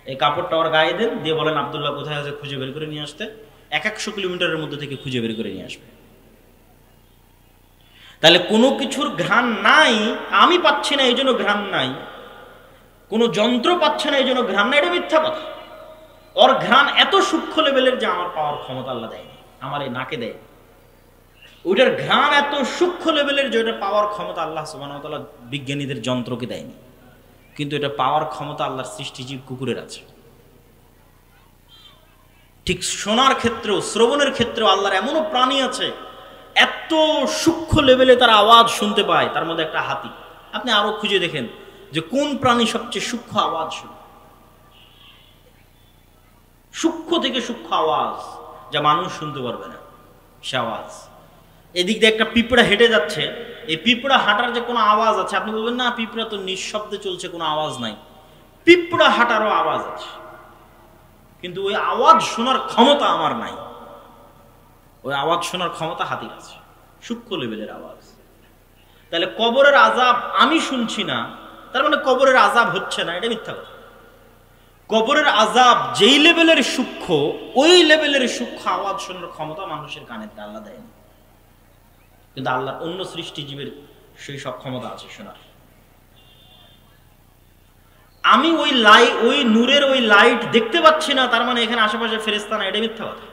এই কাপড়টা ওর গায়ে দেন, দিয়ে বলেন আব্দুল্লাহ কোথায় আছে খুঁজে বের করে নিয়ে আসতে, 100 কিলোমিটারের মধ্যে থেকে খুঁজে বের করে নিয়ে আসবে। তাহলে কোনো কিছুর ঘ্রাণ নাই, আমি পাচ্ছি না এই জন্য ঘ্রাণ নাই, কোনো যন্ত্র পাচ্ছে না এই জন্য ঘ্রাণ নাই, এটা মিথ্যা কথা। ওর ঘ্রাণ এত সূক্ষ্ম লেভেলের যে আমার পাওয়ার ক্ষমতা আল্লাহ দেয়নি, আমার এই নাকে দেয়। ওইটার ঘ্রাণ এত সূক্ষ্ম লেভেলের যে ওটা পাওয়ার ক্ষমতা আল্লাহ সুবহানাহু ওয়া তাআলা বিজ্ঞানীদের যন্ত্রকে দেয়নি, কিন্তু এটা পাওয়ার ক্ষমতা আল্লাহর সৃষ্টিজীব কুকুরের আছে। ঠিক শোনার ক্ষেত্রেও, শ্রবণের ক্ষেত্রেও আল্লাহর এমনও প্রাণী আছে এত সূক্ষ্ম লেভেলে তার আওয়াজ শুনতে পায়। তার মধ্যে একটা হাতি। আপনি আরো খুঁজে দেখেন যে কোন প্রাণী সবচেয়ে সূক্ষ্ম আওয়াজ শুনে, সূক্ষ্ম থেকে সূক্ষ্ম আওয়াজ যা মানুষ শুনতে পারবে না সে আওয়াজ। এদিক দিয়ে একটা পিঁপড়া হেঁটে যাচ্ছে, এই পিঁপড়া হাঁটার যে কোনো আওয়াজ আছে, আপনি বলবেন না পিঁপড়া তো নিঃশব্দে চলছে, কোনো আওয়াজ নাই। পিঁপড়া হাঁটারও আওয়াজ আছে, কিন্তু ওই আওয়াজ শোনার ক্ষমতা আমার নাই। ওই আওয়াজ শোনার ক্ষমতা হাতির আছে, সূক্ষ্ম লেভেলের আওয়াজ। তাহলে কবরের আযাব আমি শুনছি না, তার মানে কবরের আযাব হচ্ছে না, এটা মিথ্যা কথা। কবরের আযাব যেই লেভেলের সূক্ষ্ম, ওই লেভেলের সূক্ষ্ম আওয়াজ শোনার ক্ষমতা মানুষের কানের আল্লাহ দেয়নি, কিন্তু আল্লাহর অন্য সৃষ্টিজীবের সেই সক্ষমতা আছে শোনার। আমি ওই লাইট, ওই নূরের ওই লাইট দেখতে পাচ্ছি না, তার মানে এখানে আশেপাশে ফেরেশতা না, এটা মিথ্যা কথা।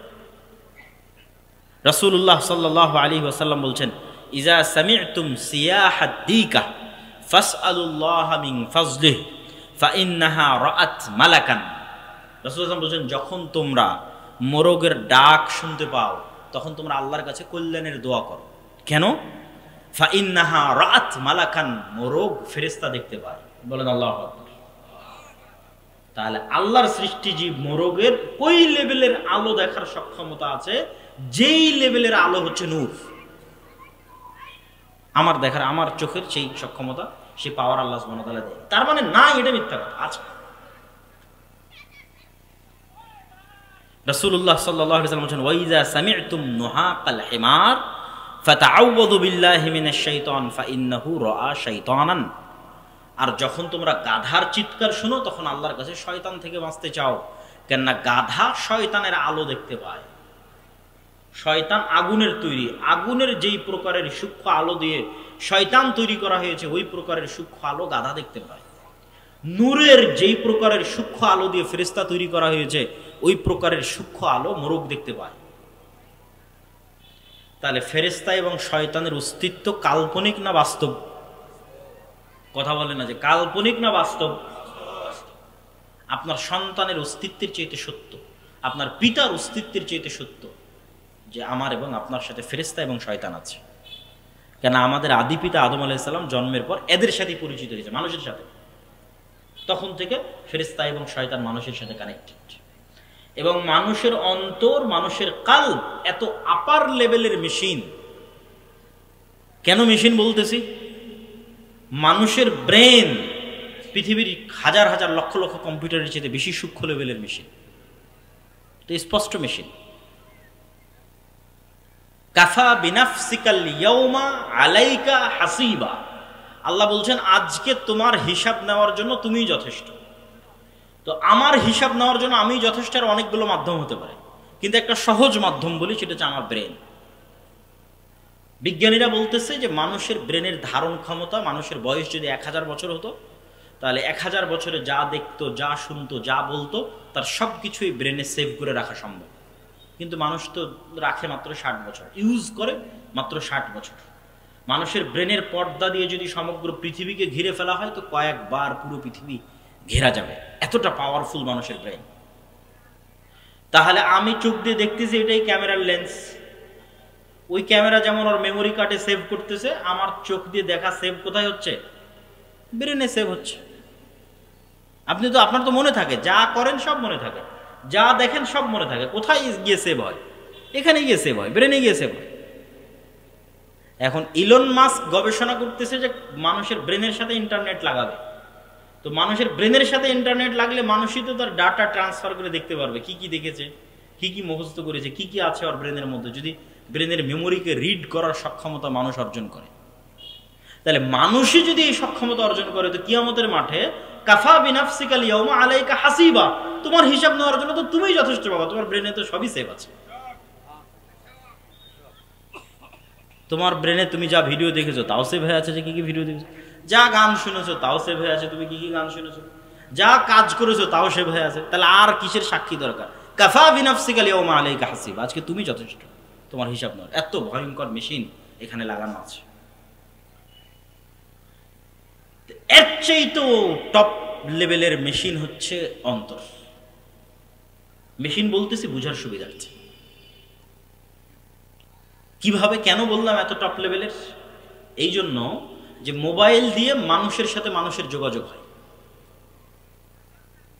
রাসূলুল্লাহ সাল্লাল্লাহু আলাইহি ওয়াসাল্লাম বলছেন, ইজা সামি'তুম সিয়াহাদ দীকা ফাসআলুল্লাহ মিন ফাজলিহি ফাইন্নাহা রাআত মালাকান। রাসূলুল্লাহ বলছেন, যখন তোমরা মোরগের ডাক শুনতে পাও তখন তোমরা আল্লাহর কাছে কল্যাণের দোয়া করো। কেন? ফাইন্নাহা রাআত মালাকান, মোরগ ফেরেশতা দেখতে পায়। বলেন আল্লাহু আকবার। তাহলে আল্লাহর সৃষ্টিজীব মোরগের ওই লেভেলের আলো দেখার সক্ষমতা আছে, যেই লেভেলের আলো হচ্ছে নূর। আমার দেখার, আমার চোখের সেই সক্ষমতা, সেই পাওয়ার আল্লাহ সুবহানাহু ওয়া তাআলা দেয়। তার মানে না এটা মিথ্যা কথা আছে। রাসূলুল্লাহ সাল্লাল্লাহু আলাইহি ওয়াসাল্লাম বলেন, ওয়াইজা সামি'তুম নুহাকাল হিমার ফাতাআউযু বিল্লাহি মিনাশ শাইতান ফাইন্নাহু রাআ শাইতানান। আর যখন তোমরা গাধার চিৎকার শুনো তখন আল্লাহর কাছে শয়তান থেকে বাঁচতে চাও, কেননা গাধা শয়তানের আলো দেখতে পায়। শয়তান আগুনের তৈরি, আগুনের যেই প্রকারের সূক্ষ্ম আলো দিয়ে শয়তান তৈরি করা হয়েছে ওই প্রকারের সূক্ষ্ম আলো গাধা দেখতে পায়। নূরের যেই প্রকারের সূক্ষ্ম আলো দিয়ে ফেরেশতা তৈরি করা হয়েছে ওই প্রকারের সূক্ষ্ম আলো মোরগ দেখতে পায়। তাহলে ফেরেশতা এবং শয়তানের অস্তিত্ব কাল্পনিক না বাস্তব? কথা বলে না যে কাল্পনিক না বাস্তব? আপনার সন্তানের অস্তিত্বের চাইতে সত্য, আপনার পিতার অস্তিত্বের চাইতে সত্য যে আমার এবং আপনার সাথে ফেরেশতা এবং শয়তান আছে। কেন? আমাদের আদি পিতা আদম আলাইহিস সালাম জন্মের পর এদের সাথে পরিচিত হয়েছে, মানুষের সাথে। তখন থেকে ফেরেশতা এবং শয়তান মানুষের সাথে কানেক্টেড। এবং মানুষের অন্তর, মানুষের কাল্ব এত আপার লেভেলের মেশিন। কেন মেশিন বলতেছি? মানুষের ব্রেন পৃথিবীর হাজার হাজার লক্ষ লক্ষ কম্পিউটারের চেয়ে বেশি সূক্ষ্ম লেভেলের মেশিন, তো স্পষ্ট মেশিন। কাফা বিনাফসিকাল ইয়াউমা আলাইকা হাসিবা, আল্লাহ বলছেন আজকে তোমার হিসাব নেওয়ার জন্য তুমিই যথেষ্ট। তো আমার হিসাব নেওয়ার জন্য আমি যথেষ্ট, আর অনেকগুলো মাধ্যম হতে পারে, কিন্তু একটা সহজ মাধ্যম বলি, সেটা হচ্ছে আমার ব্রেন। বিজ্ঞানীরা বলতেছে যে মানুষের ব্রেনের ধারণ ক্ষমতা, মানুষের বয়স যদি 1000 বছর হতো, তাহলে 1000 বছরে যা দেখতো, যা শুনতো, যা বলতো, তার সব কিছুই ব্রেনে সেভ করে রাখা সম্ভব। কিন্তু মানুষ তো রাখে মাত্র 60 বছর, ইউজ করে মাত্র 60 বছর। মানুষের ব্রেনের পর্দা দিয়ে যদি সমগ্র পৃথিবীকে ঘিরে ফেলা হয়, তো কয়েকবার পুরো পৃথিবী ঘেরা যাবে, এতটা পাওয়ারফুল মানুষের ব্রেন। তাহলে আমি চোখ দিয়ে দেখতেছি এটাই ক্যামেরার লেন্স, ওই ক্যামেরা যেমন ওর মেমোরি কার্ডে সেভ করতেছে, আমার চোখ দিয়ে দেখা সেভ কোথায় হচ্ছে? ব্রেনে সেভ হচ্ছে। আপনি তো, আপনার তো মনে থাকে, যা করেন সব মনে থাকে, যা দেখেন সব মনে থাকে। কোথায় গিয়ে সেভ হয়? এখানে গিয়ে সেভ হয়, ব্রেনে গিয়ে সেভ হয়। এখন ইলন মাস্ক গবেষণা করতেছে যে মানুষের ব্রেনের সাথে ইন্টারনেট লাগাবে। তো মানুষের ব্রেনের সাথে ইন্টারনেট লাগলে মানুষই তো তার ডাটা ট্রান্সফার করে দেখতে পারবে, কি কি দেখেছে, কি কি মুখস্থ করেছে, কি কি আছে ওর ব্রেনের মধ্যে, যদি ব্রেনের মেমোরিকে রিড করার সক্ষমতা মানুষ অর্জন করে। তাহলে মানুষই যদি এই সক্ষমতা অর্জন করে, তো কিয়ামতের মাঠে কাফা বিনাফসিকাল ইয়াউমা আলাইকা হাসিবা, তোমার হিসাব নেওয়ার জন্য তো তুমিই যথেষ্ট বাবা, তোমার ব্রেনে তো সবই সেভ আছে। তোমার ব্রেনে তুমি যা ভিডিও দেখেছো তাও সেভ হয়ে আছে, যে কি কি ভিডিও দেখেছো, যা গান শুনেছো তাও সেভ হয়ে আছে, তুমি কি কি গান শুনেছো, যা কাজ করেছো তাও সেভ হয়ে আছে। তাহলে আর কিসের সাক্ষী দরকার? কাফা বিনাফসিকাল ইয়াউমা আলাইকা হাসিবা, আজকে তুমি যথেষ্ট তোমার হিসাব নেওয়ার। এত ভয়ঙ্কর মেশিন এখানে লাগানো আছে। এর চেয়ে তো টপ লেভেলের মেশিন হচ্ছে অন্তর। মেশিন বলতেছি বুঝার সুবিধার্থে। কিভাবে, কেন বললাম এত টপ লেভেলের? এই জন্য যে মোবাইল দিয়ে মানুষের সাথে মানুষের যোগাযোগ হয়।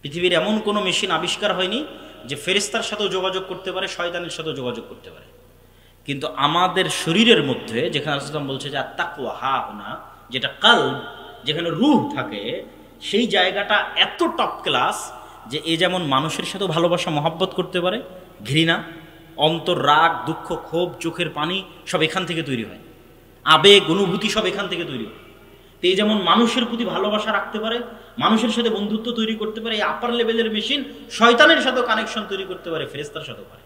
পৃথিবীর এমন কোনো মেশিন আবিষ্কার হয়নি যে ফেরেশতার সাথেও যোগাযোগ করতে পারে, শয়তানের সাথেও যোগাযোগ করতে পারে। কিন্তু আমাদের শরীরের মধ্যে, যেখানে রাসূলুল্লাহ বলছে যে আত্তাকওয়া হাহুনা, যেটা কলব, যেখানে রূহ থাকে, সেই জায়গাটা এত টপ ক্লাস যে এ যেমন মানুষের সাথেও ভালোবাসা মহব্বত করতে পারে, ঘৃণা, অন্তর, রাগ, দুঃখ, ক্ষোভ, চোখের পানি সব এখান থেকে তৈরি হয়, আবেগ, অনুভূতি সব এখান থেকে তৈরি হয়। তো এই যেমন মানুষের প্রতি ভালোবাসা রাখতে পারে, মানুষের সাথে বন্ধুত্ব তৈরি করতে পারে, এই আপার লেভেলের মেশিন শয়তানের সাথেও কানেকশন তৈরি করতে পারে, ফেরেশতার সাথেও পারে।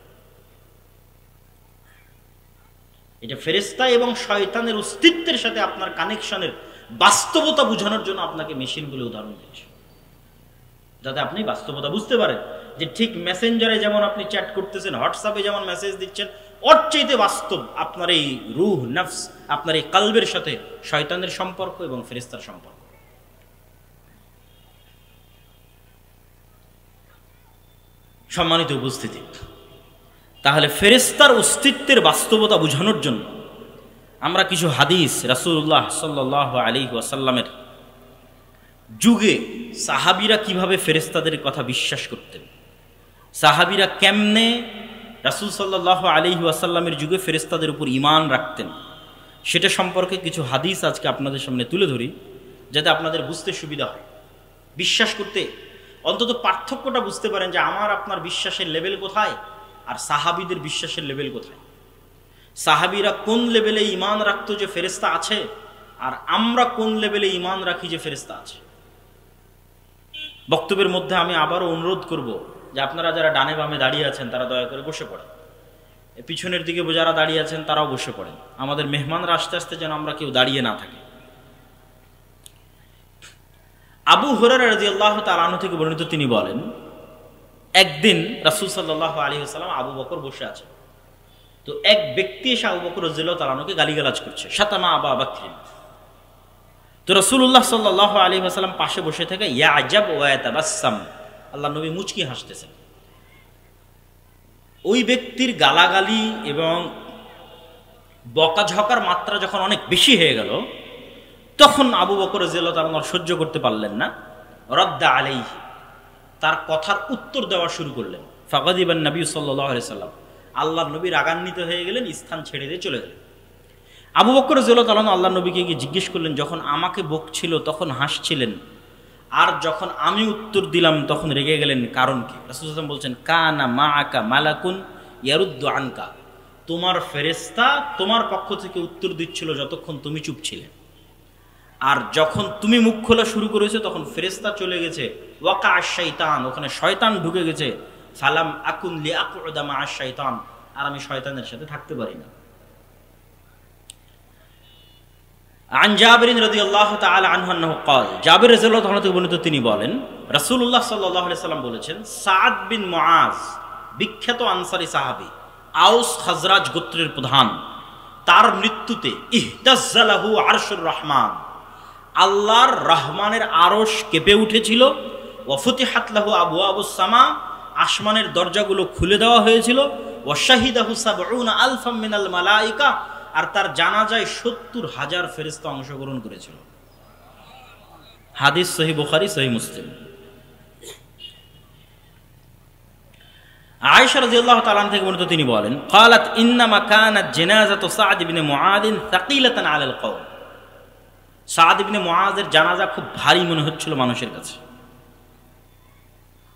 এটা ফেরেশতা এবং শয়তানের অস্তিত্বের সাথে আপনার কানেকশনের বাস্তবতা বোঝানোর জন্য আপনাকে মেশিনগুলো উদাহরণ দিয়েছে, যাতে আপনি বাস্তবতা বুঝতে পারেন যে ঠিক মেসেঞ্জারে যেমন আপনি চ্যাট করতেছেন, হোয়াটসঅ্যাপে যেমন মেসেজ দিচ্ছেন, ওর চাইতে বাস্তব আপনার এই রূহ, নফস, আপনার এই কলবের সাথে শয়তানের সম্পর্ক এবং ফেরেশতার সম্পর্ক। সম্মানিত উপস্থিতি, তাহলে ফেরেশতার অস্তিত্বের বাস্তবতা বোঝানোর জন্য আমরা কিছু হাদিস রাসূলুল্লাহ সাল্লাল্লাহু আলাইহি ওয়াসাল্লামের যুগে সাহাবীরা কিভাবে ফেরেশতাদের কথা বিশ্বাস করতেন, সাহাবীরা কেমনে রাসূল সাল্লাল্লাহু আলাইহি ওয়াসাল্লামের যুগে ফেরেশতাদের উপর ঈমান রাখতেন, সেটা সম্পর্কে কিছু হাদিস আজকে আপনাদের সামনে তুলে ধরি, যাতে আপনাদের বুঝতে সুবিধা হয়, বিশ্বাস করতে অন্তত পার্থক্যটা বুঝতে পারেন যে আমার আপনার বিশ্বাসের লেভেল কোথায় আর সাহাবীদের বিশ্বাসের লেভেল কোথায়। সাহাবীরা কোন লেভেলে ঈমান রাখতো যে ফেরেশতা আছে, আর আমরা কোন লেভেলে ঈমান রাখি যে ফেরেশতা আছে। বক্তব্যের মধ্যে আমি আবারও অনুরোধ করব যে আপনারা যারা ডানে বামে দাঁড়িয়ে আছেন তারা দয়া করে বসে পড়েন, পিছনের দিকে যারা দাঁড়িয়ে আছেন তারাও বসে পড়েন, আমাদের মেহমানরা আস্তে আস্তে যেন আমরা কেউ দাঁড়িয়ে না থাকি। আবু হুরায়রা রাদিয়াল্লাহু তাআলা আনহু থেকে বর্ণিত, তিনি বলেন একদিন রাসূল সাল্লাল্লাহু আলাইহি ওয়াসাল্লাম, আবু বকর বসে আছে, তো এক ব্যক্তি এসে আবু বকর রাদিয়াল্লাহু তাআলা আনহুকে গালিগালাজ করছে, শাতামা আবা বকর। তো রাসূলুল্লাহ সাল্লাল্লাহু আলাইহি ওয়াসাল্লাম পাশে বসে থেকে ইয়াজাব ওয়া ইয়াতাবাসসাম, আল্লাহ নবী মুচকি হাসতেছেন। ওই ব্যক্তির গালাগালি এবং বকাঝকার মাত্রা যখন অনেক বেশি হয়ে গেল, তখন আবু বকর রাদিয়াল্লাহু তাআলা আনহু সহ্য করতে পারলেন না, রাদ্দা আলাইহি, তার কথার উত্তর দেওয়া শুরু করলেন। ফাগাদিবান নবী সাল্লাল্লাহু আলাইহি ওয়াসাল্লাম, আল্লাহর নবী রাগান্বিত হয়ে গেলেন, স্থান ছেড়ে দিয়ে চলে গেলেন। আবু বকর রাদিয়াল্লাহু তাআলা আল্লাহর নবীকে গিয়ে জিজ্ঞেস করলেন, যখন আমাকে বকছিল তখন হাসছিলেন, আর যখন আমি উত্তর দিলাম তখন রেগে গেলেন, কারণ কি? রাসূলুল্লাহ সাল্লাল্লাহু আলাইহি ওয়াসাল্লাম বলছেন, কানা মাআকা মালাকুন ইয়ারুদ্দু আনকা, তোমার ফেরেশতা তোমার পক্ষ থেকে উত্তর দিচ্ছিল যতক্ষণ তুমি চুপ ছিলে, আর যখন তুমি মুখ খোলা শুরু করেছো তখন ফেরেশতা চলে গেছে, ওয়াকা আশ-শাইতান, ওখানে শয়তান ঢুকে গেছে, ফালাম আকুন লিআকউদা মা আশ-শাইতান, আর আমি শয়তানের সাথে থাকতে পারি না। আন জাবির রাদিয়াল্লাহু তাআলা আনহু আন্নাহু ক্বাল, জাবির রাদিয়াল্লাহু তাআলা থেকে বর্ণিত তিনি বলেন, রাসূলুল্লাহ সাল্লাল্লাহু আলাইহি সাল্লাম বলেছেন, সাদ বিন মুআজ, বিখ্যাত আনসারী সাহাবী, আউস খাজরাজ গোত্রের প্রধান, তার মৃত্যুতে ইহতাজ্জালাহু আরশুর রহমান, আল্লাহর রহমানের আরশ কেঁপে উঠেছিল, ওয়া ফুতিহাত লাহু আবওয়াবুস সামা, আসমানের দরজাগুলো খুলে দেওয়া হয়েছিল, ওয়া শাহিদাহু সাবউনা আলফাম মিনাল মালায়েকা, আর তার জানাজায় ৭০,০০০ ফেরেশতা অংশগ্রহণ করেছিল। হাদিস সহিহ বুখারী, সহিহ মুসলিম। আয়েশা রাদিয়াল্লাহু তাআলা থেকে বর্ণিত তিনি বলেন, ক্বালাত ইন্নামা কানাত জানাযাতু সাদ ইবনে মুআয সাকিলাতান আলাল কওম, সাদ ইবনে মুআযের জানাজা খুব ভারী মনে হচ্ছিল মানুষের কাছে।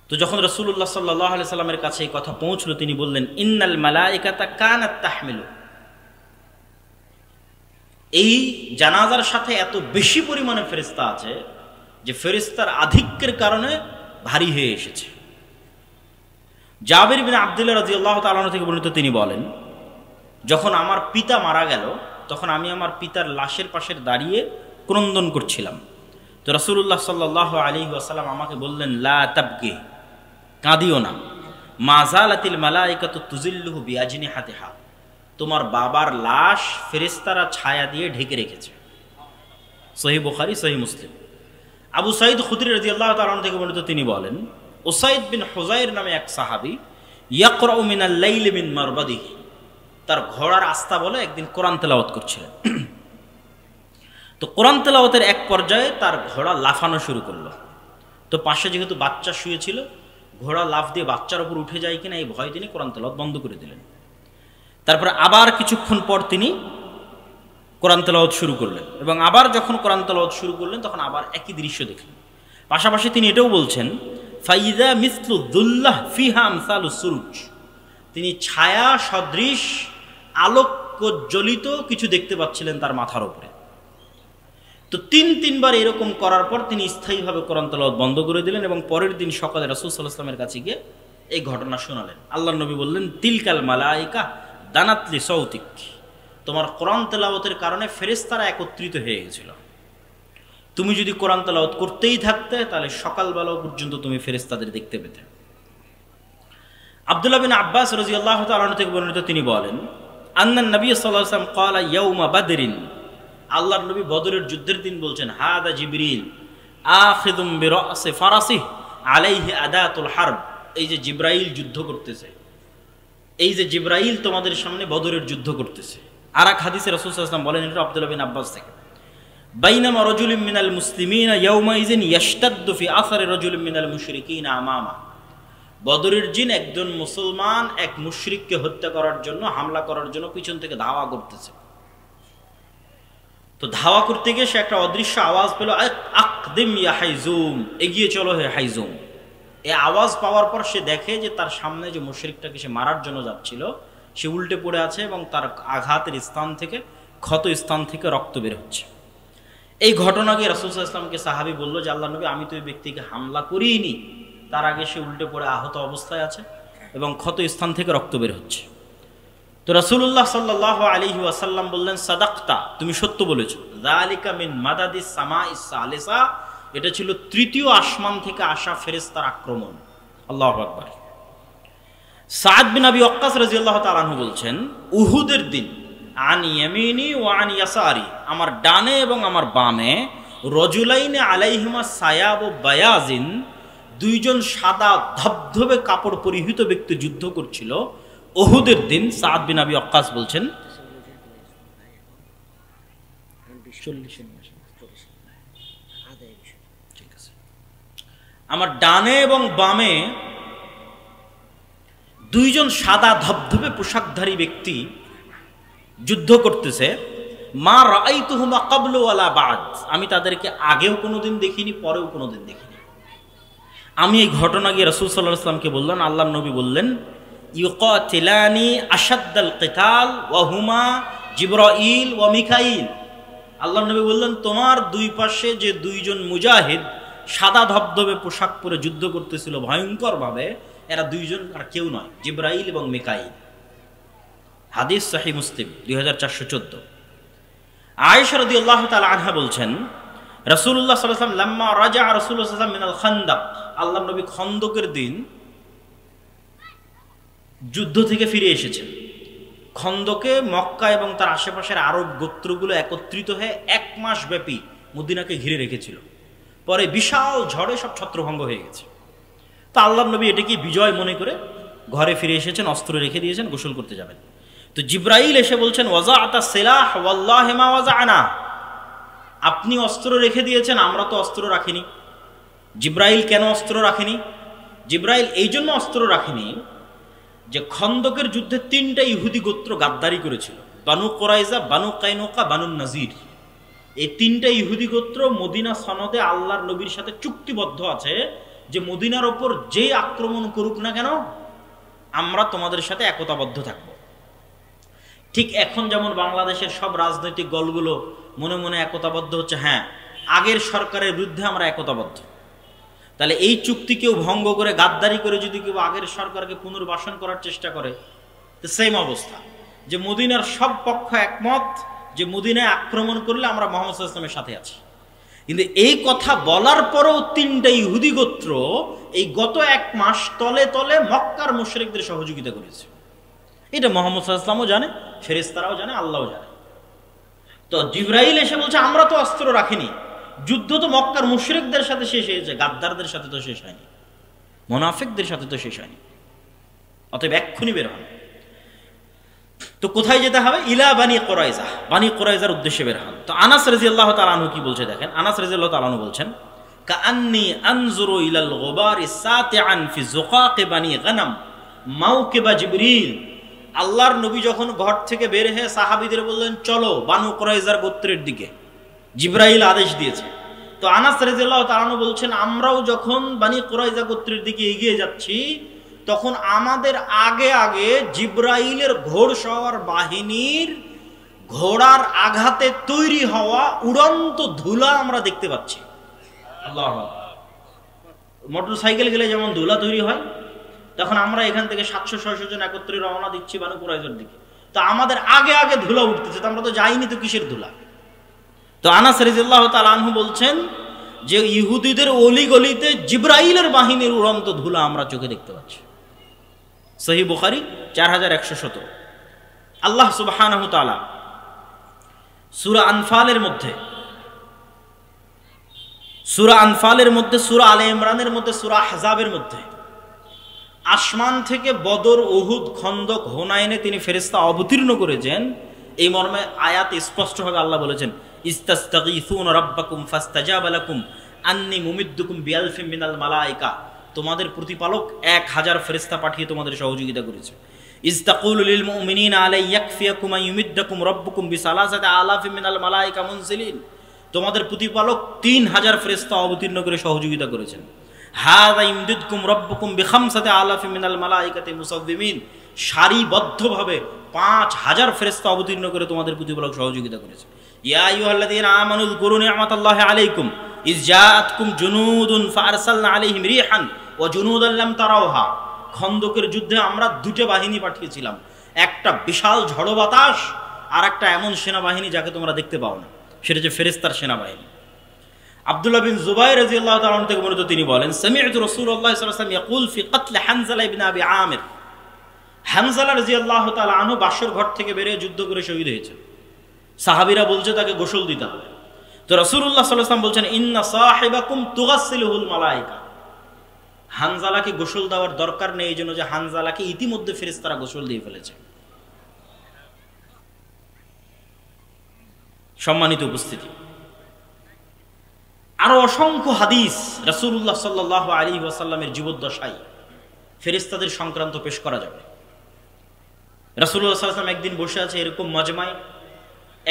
তো যখন রাসূলুল্লাহ সাল্লাল্লাহু আলাইহি সাল্লামের কাছে এই কথা পৌঁছলো, তিনি বললেন, ইন্নাল মালায়েকাতা কানাত তাহমিলু, এই জানাজার সাথে এত বেশি পরিমাণে ফেরেশতা আছে যে ফেরেশতার আধিক্যের কারণে ভারী হয়ে এসেছে। জাবির বিন আব্দুল্লাহ রাদিয়াল্লাহু তাআলা থেকে বর্ণিত তিনি বলেন, যখন আমার পিতা মারা গেল তখন আমি আমার পিতার লাশের পাশে দাঁড়িয়ে ক্রন্দন করছিলাম। তো রাসূলুল্লাহ সাল্লাল্লাহু আলাইহি ওয়াসাল্লাম আমাকে বললেন, লা তাবকি, কাঁদিও না, মা যালাতিল মালায়েকাতু তুজিল্লুহু বিআজনিহাতিহা, তোমার বাবার লাশ ফেরেশতারা ছায়া দিয়ে ঢেকে রেখেছে। সহিহ বুখারী, সহিহ মুসলিম। আবু সাঈদ খুদরী রাদিয়াল্লাহু তাআলা থেকে বর্ণিত তিনি বলেন, উসাইদ বিন হুযাইর নামে এক সাহাবী ইয়াকরাউ মিনাল লাইলি মিন মারবাদিহি, তার ঘোড়ার আস্তা বলে একদিন কোরআন তেলাওয়াত করছিলেন। তো কোরআন তেলাওয়াতের এক পর্যায়ে তার ঘোড়া লাফানো শুরু করলো। তো পাশে যেহেতু বাচ্চা শুয়েছিল, ঘোড়া লাফ দিয়ে বাচ্চার উপর উঠে যায় কিনা এই ভয় তিনি কোরআন তেলাওয়াত বন্ধ করে দিলেন। তারপরে আবার কিছুক্ষণ পর তিনি কোরআন তেলাওয়াত শুরু করলেন, এবং আবার যখন কোরআন তেলাওয়াত শুরু করলেন তখন আবার একই দৃশ্য দেখলেন। পাশাপাশি তিনি এটাও বলছেন, ফাইদা মিসলু দুল্লাহ ফিহা আমসালুস সুরুজ, তিনি ছায়া সদৃশ আলোকজ্বলিত কিছু দেখতে পাচ্ছিলেন তার মাথার উপরে। তো তিনবার এরকম করার পর তিনি স্থায়ীভাবে কোরআন তেলাওয়াত বন্ধ করে দিলেন, এবং পরের দিন সকালে রাসূল সাল্লাল্লাহু আলাইহি ওয়াসাল্লামের কাছে গিয়ে এই ঘটনা শোনালেন। আল্লাহর নবী বললেন, তিলকাল মালায়েকা দানাতলি সৌতিক, তোমার কোরআন তেলাওয়াতের কারণে ফেরেশতারা একত্রিত হয়ে গেছিল, তুমি যদি কোরআন তেলাওয়াত করতেই থাকতে তাহলে সকালবেলা পর্যন্ত তুমি ফেরেশতাদের দেখতে পেতে। আব্দুল্লাহ বিন আব্বাস রাদিয়াল্লাহু তাআলা থেকে বর্ণিত তিনি বলেন, আন্নান নবী সাল্লাল্লাহু আলাইহি ওয়াসাল্লাম ক্বালা ইয়াউমা বাদরিন, আল্লাহর নবী বদরের যুদ্ধের দিন বলছেন, হাদা জিবরিল আখিযুম বিরাসি ফারাসিহি আলাইহি আদাতুল হারব, এই যে জিব্রাইল যুদ্ধ করতেছে, এই যে জিব্রাইল তোমাদের সামনে বদরের যুদ্ধ করতেছে। আর এক হাদিসে রাসূল সাল্লাল্লাহু আলাইহি ওয়াসাল্লাম বলেন, এটা আব্দুল্লাহ বিন আব্বাস থেকে, বাইনামা রাজুলুম মিনাল মুসলিমিনা ইয়াউমাইযিন ইয়াশতাদ্দু ফি আসারি রাজুলিম মিনাল মুশরিকিনা আমামা, বদরের দিন একজন মুসলমান এক মুশরিককে হত্যা করার জন্য, হামলা করার জন্য পিছন থেকে ধাওয়া করতেছে। তো ধাওয়া করতে গিয়ে সে একটা অদৃশ্য আওয়াজ পেল, আকদিম ইয়া হাইজুম, এগিয়ে চলো হে হাইজুম। এই আওয়াজ পাওয়ার পর সে দেখে যে তার সামনে যে মুশরিকটাকে সে মারার জন্য যাচ্ছিল সে উল্টে পড়ে আছে, এবং তার আঘাতের স্থান থেকে, ক্ষত স্থান থেকে রক্ত বের হচ্ছে। এই ঘটনাকে রাসূল সাল্লাল্লাহু আলাইহি ওয়াসাল্লামকে সাহাবী বলল যে, আল্লাহর নবী, আমি তো এই ব্যক্তিকে হামলা করিনি, তার আগে সে উল্টে পড়ে আহত অবস্থায় আছে এবং ক্ষত স্থান থেকে রক্ত বের হচ্ছে। তো রাসূলুল্লাহ সাল্লাল্লাহু আলাইহি ওয়াসাল্লাম বললেন, সাদাকতা, তুমি সত্য বলেছো, যালিকা মিন মাদাদিস সামাইস সালিসা, এটা ছিল তৃতীয় আসমান থেকে আসা ফেরেশতার আক্রমণ। আল্লাহু আকবার। সাদ বিন আবি ওয়াক্কাস রাদিয়াল্লাহু তাআলা আনহু বলছেন, উহুদের দিন আন ইয়ামিনি ওয়া আন ইয়াসারি, আমার ডানে এবং আমার বামে, রজুলাইনে আলাইহিমা সায়াবু বায়াজিন, দুইজন সাদা ধবধবে কাপড় পরিহিত ব্যক্তি যুদ্ধ করছিল উহুদের দিন। সাদ বিন আবি ওয়াক্কাস বলছেন, আমার ডানে এবং বামে দুইজন সাদা ধবধবে পোশাকধারী ব্যক্তি যুদ্ধ করতেছে। মা রাআইতুহুমা ক্বাবলু ওয়ালা বা'দ, আমি তাদেরকে আগেও কোনোদিন দেখিনি, পরেও কোনোদিন দেখিনি। আমি এই ঘটনা গিয়ে রাসূল সাল্লাল্লাহু আলাইহি ওয়াসাল্লামকে বললাম, আল্লাহর নবী বললেন, ইউকাতিলানি আশাদ্দাল কিতাল ওয়া হুমা জিবরাইল ওয়া মিকাইল। আল্লাহর নবী বললেন, তোমার দুই পাশে যে দুইজন মুজাহিদ সাদা ধবধবে পোশাক পরে যুদ্ধ করতেছিল ভয়ঙ্কর ভাবে, এরা দুইজন আর কেউ নয়, জিবরাইল এবং মিকাইল। হাদিস সহিহ মুসলিম 2414। আয়েশা রাদিয়াল্লাহু তাআলা আনহা বলছেন, রাসূলুল্লাহ সাল্লাল্লাহু আলাইহি ওয়াসাল্লাম লাম্মা রাজা রাসূলুল্লাহ সাল্লাল্লাহু আলাইহি ওয়াসাল্লাম মিনাল খান্দাক, আল্লাহর নবী খন্দকের দিন যুদ্ধ থেকে ফিরে এসেছেন। খন্দকে মক্কা এবং তার আশেপাশের আরব গোত্রগুলো একত্রিত হয়ে 1 মাস ব্যাপী মদিনাকে ঘিরে রেখেছিল। পরে বিশাল ঝড়ে সব ছত্রভঙ্গ হয়ে গেছে। তো আল্লাহর নবী এটাকে বিজয় মনে করে ঘরে ফিরে এসেছেন, অস্ত্র রেখে দিয়েছেন, গোসল করতে যাবেন। তো জিবরাইল এসে বলছেন, ওয়াজাআতা সিলাহ ওয়াল্লাহি মা ওয়াজা'না, আপনি অস্ত্র রেখে দিয়েছেন, আমরা তো অস্ত্র রাখিনি। জিবরাইল কেন অস্ত্র রাখেনি? জিবরাইল এই জন্য অস্ত্র রাখেনি যে খন্দকের যুদ্ধে 3টা ইহুদি গোত্র গাদ্দারি করেছিল, বানু কুরাইজা, বানু কাইনুকা, বানু নাজির। এই 3টা ইহুদি গোত্র মদিনা সনদে আল্লাহর নবীর সাথে চুক্তিবদ্ধ আছে যে মদিনার ওপর যেই আক্রমণ করুক না কেন, আমরা তোমাদের সাথে একতাবদ্ধ থাকব। ঠিক এখন যেমন বাংলাদেশের সব রাজনৈতিক দলগুলো মনে মনে একতাবদ্ধ হচ্ছে, হ্যাঁ আগের সরকারের বিরুদ্ধে আমরা একতাবদ্ধ। তাহলে এই চুক্তি কেউ ভঙ্গ করে, গাদ্দারি করে যদি কেউ আগের সরকারকে পুনর্বাসন করার চেষ্টা করে, তো সেম অবস্থা, যে মদিনার সব পক্ষ একমত যে মদিনায় আক্রমণ করলে আমরা মুহাম্মদ সাল্লাল্লাহু আলাইহি ওয়াসাল্লামের সাথে আছি। কিন্তু এই কথা বলার পরেও 3টা ইহুদি গোত্র এই গত 1 মাস তলে তলে মক্কার মুশরিকদের সহযোগিতা করেছে। এটা মুহাম্মদ সাল্লাল্লাহু আলাইহি ওয়াসাল্লামও জানে, ফেরেশতারাও জানে, আল্লাহও জানে। তো জিবরাইল এসে বলছে, আমরা তো অস্ত্র রাখিনি, যুদ্ধ তো মক্কার মুশরিকদের সাথে শেষ হয়েছে, গাদ্দারদের সাথে তো শেষ হয়নি, মুনাফিকদের সাথে তো শেষ হয়নি, অতএব এক্ষুনি বের হন। তো কোথায় যেতে হবে? ইলা বানি কুরাইজা, বানি কুরাইজার উদ্দেশ্যে বের হন। তো আনাস রাদিয়াল্লাহু তাআলা আনহু কি বলছে দেখেন, আনাস রাদিয়াল্লাহু তাআলা আনহু বলছেন, কাআন্নী আনজুরু ইলাল গুবারি সাতিআন ফি যুকাক বানি গনম মাওকিবা জিবরিল। আল্লাহর নবী যখন ঘর থেকে বের হয়ে সাহাবীদের বললেন, চলো বানু কুরাইজার গোত্রের দিকে, জিবরাইল আদেশ দিয়েছে। তো আনাস রাদিয়াল্লাহু তাআলা আনহু বলছেন, আমরাও যখন বানি কুরাইজা গোত্রের দিকে এগিয়ে যাচ্ছি, তখন আমাদের আগে আগে জিবরাইলের ঘোড়সওয়ার বাহিনীর ঘোড়ার আঘাতে তৈরি হওয়া উড়ন্ত ধুলা আমরা দেখতে পাচ্ছি। আল্লাহু আকবার। মোটর সাইকেল গেলে যেমন ধুলা তৈরি হয়, তখন আমরা এখান থেকে 700-600 জন একত্রে রওনা দিচ্ছি বানু কুরাইজার দিকে। তো আমাদের আগে আগে ধুলা উঠতেছে, তো আমরা তো যাইনি, তো কিসের ধুলা? তো আনাস রাদিয়াল্লাহু তাআলা আনহু বলছেন যে ইহুদিদের অলিগলিতে জিবরাইলের বাহিনীর উড়ন্ত ধুলা আমরা চোখে দেখতে পাচ্ছি। সহিহ বুখারী 4117। আল্লাহ সুবহানাহু তাআলা সূরা আনফালের মধ্যে, সূরা আলে ইমরানের মধ্যে, সূরা আহজাবের মধ্যে আসমান থেকে বদর, উহুদ, খন্দক, হুনাইনে তিনি ফেরেশতা অবতীর্ণ করেছেন। এই মর্মে আয়াত স্পষ্টভাবে আল্লাহ বলেছেন, ইস্তাস্তাগীসুনা রাব্বাকুম ফাস্তাজাবা লাকুম আন্নী মুমিদ্দুকুম বিআলফিন মিনাল মালায়েকা। তোমাদের প্রতিপালক 1000 ফেরেশতা পাঠিয়ে তোমাদের সহযোগিতা করেছে। ইস্তাকুলু লিল মুমিনিনা আলাই ইয়াকফিয়াকুম আইয়ুমিদ্দাকুম রাব্বুকুম বিসালাসাতি আলাফিন মিনাল মালায়েকা মুনজিলিন। তোমাদের প্রতিপালক 3000 ফেরেশতা অবতীর্ণ করে সহযোগিতা করেছেন। হাযা ইমদিদকুম রাব্বুকুম বিখামসাতি আলাফিন মিনাল মালায়েকাতি মুসাওবিমিন। সারিবদ্ধভাবে 5000 ফেরেশতা অবতীর্ণ করে তোমাদের প্রতিপালক সহযোগিতা করেছে। ইয়া আইয়ুহাল্লাযীনা আমানু যকুরু নি'মাতাল্লাহি আলাইকুম ইয জাআতকুম জুনুদুন ফাআরসালনা আলাইহিম রিহান ওয়া জুনুদান লাম তারাউহা। খন্দকের যুদ্ধে আমরা 2টা বাহিনী পাঠিয়েছিলাম, একটা বিশাল ঝড়ো বাতাস, আর একটা এমন সেনাবাহিনী যাকে তোমরা দেখতে পাও না, সেটা হচ্ছে ফেরেশতার সেনাবাহিনী। আব্দুল্লাহ বিন জুবাইর রাদিয়াল্লাহু তাআলা আনহু থেকে বর্ণিত, তিনি বলেন, সামি'তু রাসূলুল্লাহ সাল্লাল্লাহু আলাইহি ওয়াসাল্লাম ইয়াকুল ফি কতল হানজালা ইবনে আবি আমির। হানজালা রাদিয়াল্লাহু তাআলা আনহু বাসর ঘর থেকে বেরিয়ে যুদ্ধ করে শহীদ হয়েছে। সাহাবীরা বলছে তাকে গোসল দিতে হবে। তো রাসূলুল্লাহ সাল্লাল্লাহু আলাইহি ওয়াসাল্লাম বলছেন, ইন্না সাহিবাকুম তুগাসসিলুহুল মালায়েকা। হানজালাকে গোসল দেওয়ার দরকার নেই, এই জন্য যে হানজালাকে ইতিমধ্যে ফেরেশতারা গোসল দিয়ে ফেলেছে। সম্মানিত উপস্থিতি, আরো অসংখ্য হাদিস রাসূলুল্লাহ সাল্লাল্লাহু আলাইহি ওয়াসাল্লামের জীবদ্দশায় ফেরেশতাদের সংক্রান্ত পেশ করা যাবে। রাসূলুল্লাহ সাল্লাল্লাহু আলাইহি ওয়াসাল্লাম একদিন বসে আছে এরকম মাজমায়,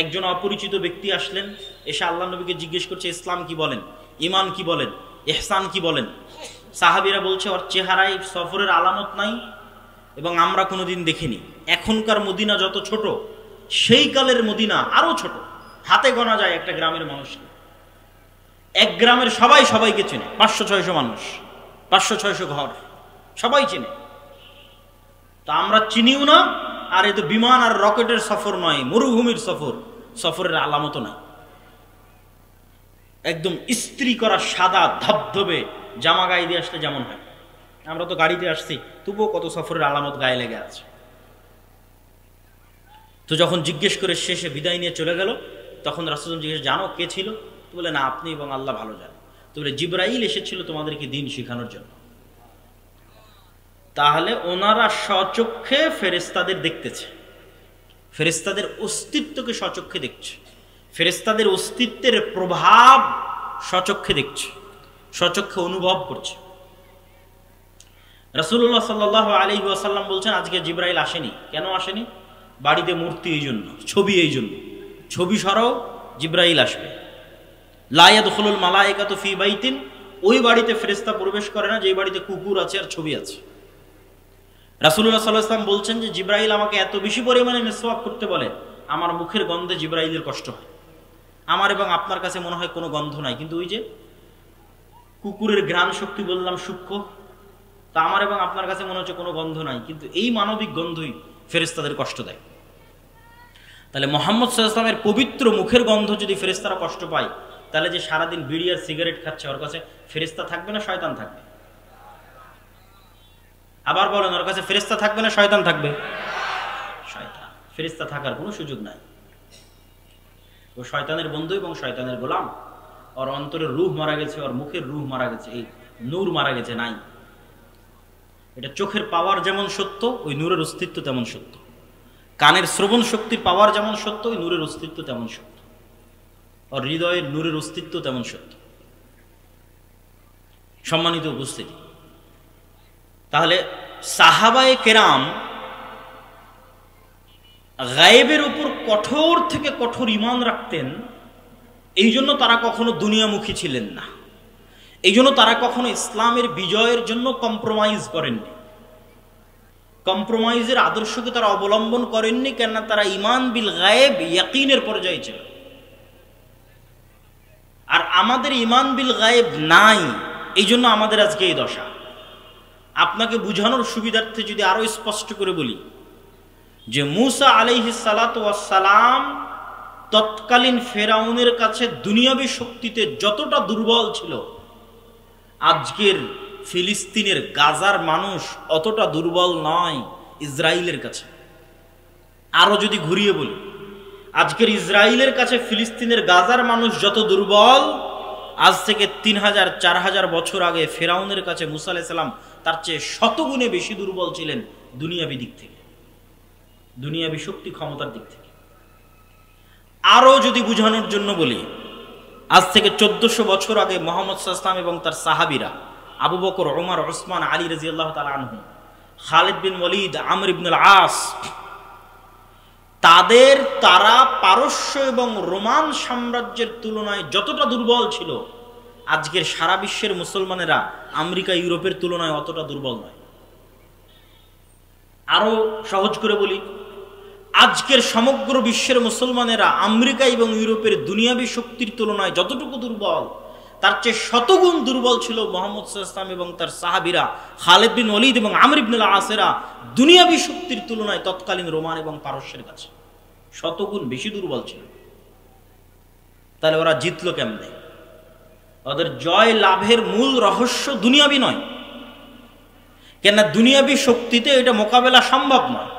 একজন অপরিচিত ব্যক্তি আসলেন, এসে আল্লাহ নবীকে জিজ্ঞেস করছে ইসলাম কি বলেন, ঈমান কি বলেন, ইহসান কি বলেন। সাহাবীরা বলছে ওর চেহারায় সফরের আলামত নাই এবং আমরা কোনোদিন দেখিনি। এখনকার মদিনা যত ছোট, সেই কালের মদিনা আরো ছোট, হাতে গোনা যায় একটা গ্রামের মানুষকে। এক গ্রামের সবাই সবাইকে চেনে, 500-600 মানুষ, 500-600 ঘর, সবাই চেনে। তা আমরা চিনিও না, আর এ তো বিমান আর রকেটের সফর নয়, মরুভূমির সফর, সফরের আলামত নাই। একদম ইস্ত্রি করা সাদা ধবধবে জামা গায়ে দিয়ে আসলে যেমন হয়, আমরা তো গাড়িতে আসছি, তবুও কত সফরের আলামত গায়ে লেগে আছে। তো যখন জিজ্ঞেস করে শেষে বিদায় নিয়ে চলে গেল, তখন রাসূল জিজ্ঞেস, জানো কে ছিল? তো বলে, না, আপনি এবং আল্লাহ ভালো জানেন। তো বলে, জিবরাইল এসেছিল তোমাদেরকে দিন শেখানোর জন্য। তাহলে ওনারা স্বচক্ষে ফেরেশতাদের দেখতেছে, ফেরেশতাদের অস্তিত্বকে স্বচক্ষে দেখছে, ফেরেশতাদের অস্তিত্বের প্রভাব স্বচক্ষে দেখছে, স্বচক্ষে অনুভব করছে। রাসূলুল্লাহ সাল্লাল্লাহু আলাইহি ওয়াসাল্লাম বলছেন, আজকে জিবরাইল আসেনি। কেন আসেনি? বাড়িতে মূর্তি এই জন্য, ছবি এই জন্য। ছবি সরাও, জিবরাইল আসবে। লা ইয়াদখুলুল মালায়েকাতু ফি বাইতিন, ওই বাড়িতে ফেরেশতা প্রবেশ করে না যে বাড়িতে কুকুর আছে আর ছবি আছে। রাসূলুল্লাহ সাল্লাল্লাহু আলাইহি ওয়াসাল্লাম বলছেন যে জিবরাইল আমাকে এত বেশি পরিমাণে মিসওয়াক করতে বলে, আমার মুখের গন্ধে জিবরাইলের কষ্ট হয়। আমার এবং আপনার কাছে মনে হয় কোনো গন্ধ নাই, কিন্তু ওই যে কুকুরের ঘ্রাণ শক্তি বললাম সূক্ষ্ম, তা আমার এবং আপনার কাছে মনে হচ্ছে কোনো গন্ধ নাই, কিন্তু এই মানবিক গন্ধই ফেরেশতাদের কষ্ট দেয়। তাহলে মুহাম্মদ সাল্লাল্লাহু আলাইহি ওয়াসাল্লামের পবিত্র মুখের গন্ধ যদি ফেরেশতারা কষ্ট পায়, তাহলে যে সারাদিন বিড়ি আর সিগারেট খাচ্ছে, ওর কাছে ফেরেশতা থাকবে না শয়তান থাকবে? আবার বলেন, ওর কাছে ফেরেশতা থাকবে না শয়তান থাকবে? শয়তান। ফেরেশতা থাকার কোনো সুযোগ নাই। ও শয়তানের বন্ধু এবং শয়তানের গোলাম। ওর অন্তরের রূহ মারা গেছে, ওর মুখের রূহ মারা গেছে, এই নূর মারা গেছে, নাই। এটা চোখের পাওয়ার যেমন সত্য, ওই নূরের অস্তিত্ব তেমন সত্য। কানের শ্রবণ শক্তির পাওয়ার যেমন সত্য, ওই নূরের অস্তিত্ব তেমন সত্য। ওর হৃদয়ের নূরের অস্তিত্ব তেমন সত্য। সম্মানিত উপস্থিতি, তাহলে সাহাবায়ে কেরাম গায়েবের উপর কঠোর থেকে কঠোর ঈমান রাখতেন। এই জন্য তারা কখনো দুনিয়ামুখী ছিলেন না, এই জন্য তারা কখনো ইসলামের বিজয়ের জন্য কম্প্রোমাইজ করেননি, কম্প্রোমাইজের আদর্শকে তারা অবলম্বন করেননি। কেননা তারা ঈমান বিল গায়েব, ইয়াকিনের পর্যায়ে ছিল। আর আমাদের ঈমান বিল গায়েব নাই, এই জন্য আমাদের আজকে এই দশা। আপনাকে বুঝানোর সুবিধার্থে যদি আরো স্পষ্ট করে বলি, যে মূসা আলাইহিস সালাতু ওয়াস সালাম তৎকালীন ফেরাউনের কাছে দুনিয়াবী শক্তিতে যতটা দুর্বল ছিল, আজকের ফিলিস্তিনের গাজার মানুষ অতটা দুর্বল নয় ইসরায়েলের কাছে। আরো যদি ঘুরিয়ে বলি, আজকের ইসরায়েলের কাছে ফিলিস্তিনের গাজার মানুষ যত দুর্বল, আজ থেকে 3000-4000 বছর আগে ফেরাউনের কাছে মূসা আলাইহিস সালাম তার চেয়ে শতগুণে বেশি দুর্বল ছিলেন দুনিয়াবী দিক থেকে, দুনিয়াবী শক্তি ক্ষমতার দিক থেকে। আরো যদি বুঝানোর জন্য বলি, আজ থেকে 1400 বছর আগে মুহাম্মদ সাল্লাল্লাহু আলাইহি ওয়াসাল্লাম এবং তার সাহাবীরা আবু বকর, ওমর, ওসমান, আলী রাদিয়াল্লাহু তাআলা আনহু, খালিদ বিন ওয়ালিদ, আমর ইবনে আল-আস, তারা পারস্য এবং রোমান সাম্রাজ্যের তুলনায় যতটা দুর্বল ছিল, আজকের সারা বিশ্বের মুসলমানেরা আমেরিকা, ইউরোপের তুলনায় অতটা দুর্বল নয়। আরো সহজ করে বলি, আজকের সমগ্র বিশ্বের মুসলমানেরা আমেরিকা এবং ইউরোপের দুনিয়াবী শক্তির তুলনায় যতটুকু দুর্বল, তার চেয়ে শতগুণ দুর্বল ছিল মুহাম্মদ সাল্লাল্লাহু আলাইহি ওয়াসাল্লাম এবং তার সাহাবীরা, খালিদ বিন ওয়ালিদ এবং আমর ইবনে আল-আসেরা দুনিয়াবী শক্তির তুলনায় তৎকালীন রোমান এবং পারস্যের কাছে শতগুণ বেশি দুর্বল ছিল। তাহলে ওরা জিতলো কেমনে? ওদের জয় লাভের মূল রহস্য দুনিয়াবী নয়, কেননা দুনিয়াবী শক্তিতে এটা মোকাবেলা সম্ভব নয়।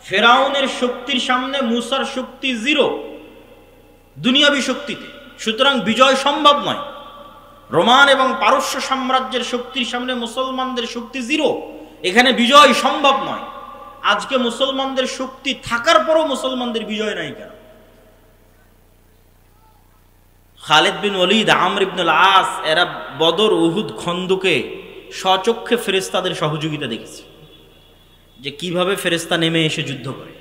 ফেরাউনের শক্তির সামনে মূসার শক্তি জিরো দুনিয়াবী শক্তিতে, সুতরাং বিজয় সম্ভব নয়। রোমান এবং পারস্য সাম্রাজ্যের শক্তির সামনে মুসলমানদের শক্তি জিরো, এখানে বিজয় সম্ভব নয়। আজকে মুসলমানদের শক্তি থাকার পরও মুসলমানদের বিজয় নাই কেন? খালিদ বিন ওয়ালিদ, আমর ইবনে আল-আস এরা বদর, উহুদ, খন্দকে স্বচক্ষে ফেরেশতাদের সহযোগিতা দেখেছে, যে কিভাবে ফেরেশতা নেমে এসে যুদ্ধ করে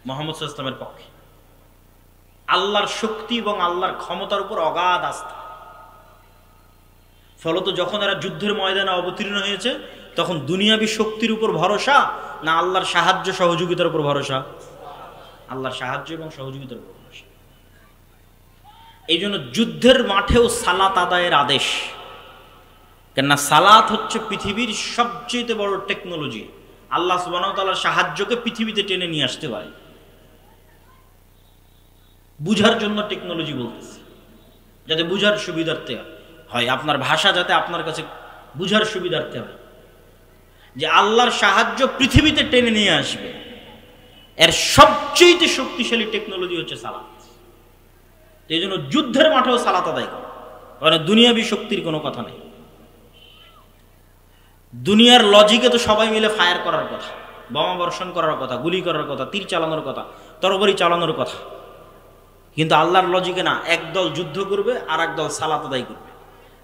মুহাম্মদ সাল্লাল্লাহু আলাইহি ওয়াসাল্লামের পক্ষে। আল্লাহর শক্তি এবং আল্লাহর ক্ষমতার উপর অগাধ আস্থা। ফলত যখন এরা যুদ্ধের ময়দানে অবতীর্ণ হয়েছে তখন দুনিয়াবী শক্তির উপর ভরসা না আল্লাহর সাহায্য সহযোগিতার উপর ভরসা? আল্লাহর সাহায্য এবং সহযোগিতার উপর ভরসা। এই জন্য যুদ্ধের মাঠেও সালাত আদায়ের আদেশ। কেননা সালাত হচ্ছে পৃথিবীর সবচেয়ে বড় টেকনোলজি। আল্লাহ সুবহানাহু ওয়া তাআলার সাহায্যকে পৃথিবীতে টেনে নিয়ে আসতে পারে। বুঝার জন্য টেকনোলজি বলতেছি, যাতে বুঝার সুবিধার্থে হয়, আপনার ভাষা যাতে আপনার কাছে বুঝার সুবিধার্থে হয়, যে আল্লাহর সাহায্য পৃথিবীতে টেনে নিয়ে আসবে। এর সবচেয়ে শক্তিশালী টেকনোলজি হচ্ছে সালাত। এই জন্য যুদ্ধের মাঠেও সালাত আদায় করে, কারণ দুনিয়াবী শক্তির কোনো কথা নেই। দুনিয়ার লজিকে তো সবাই মিলে ফায়ার করার কথা, বোমা বর্ষণ করার কথা, গুলি করার কথা, তীর চালানোর কথা, তরবারি চালানোর কথা, কিন্তু আল্লাহর লজিকে না। একদল যুদ্ধ করবে আর একদল সালাত আদায় করবে,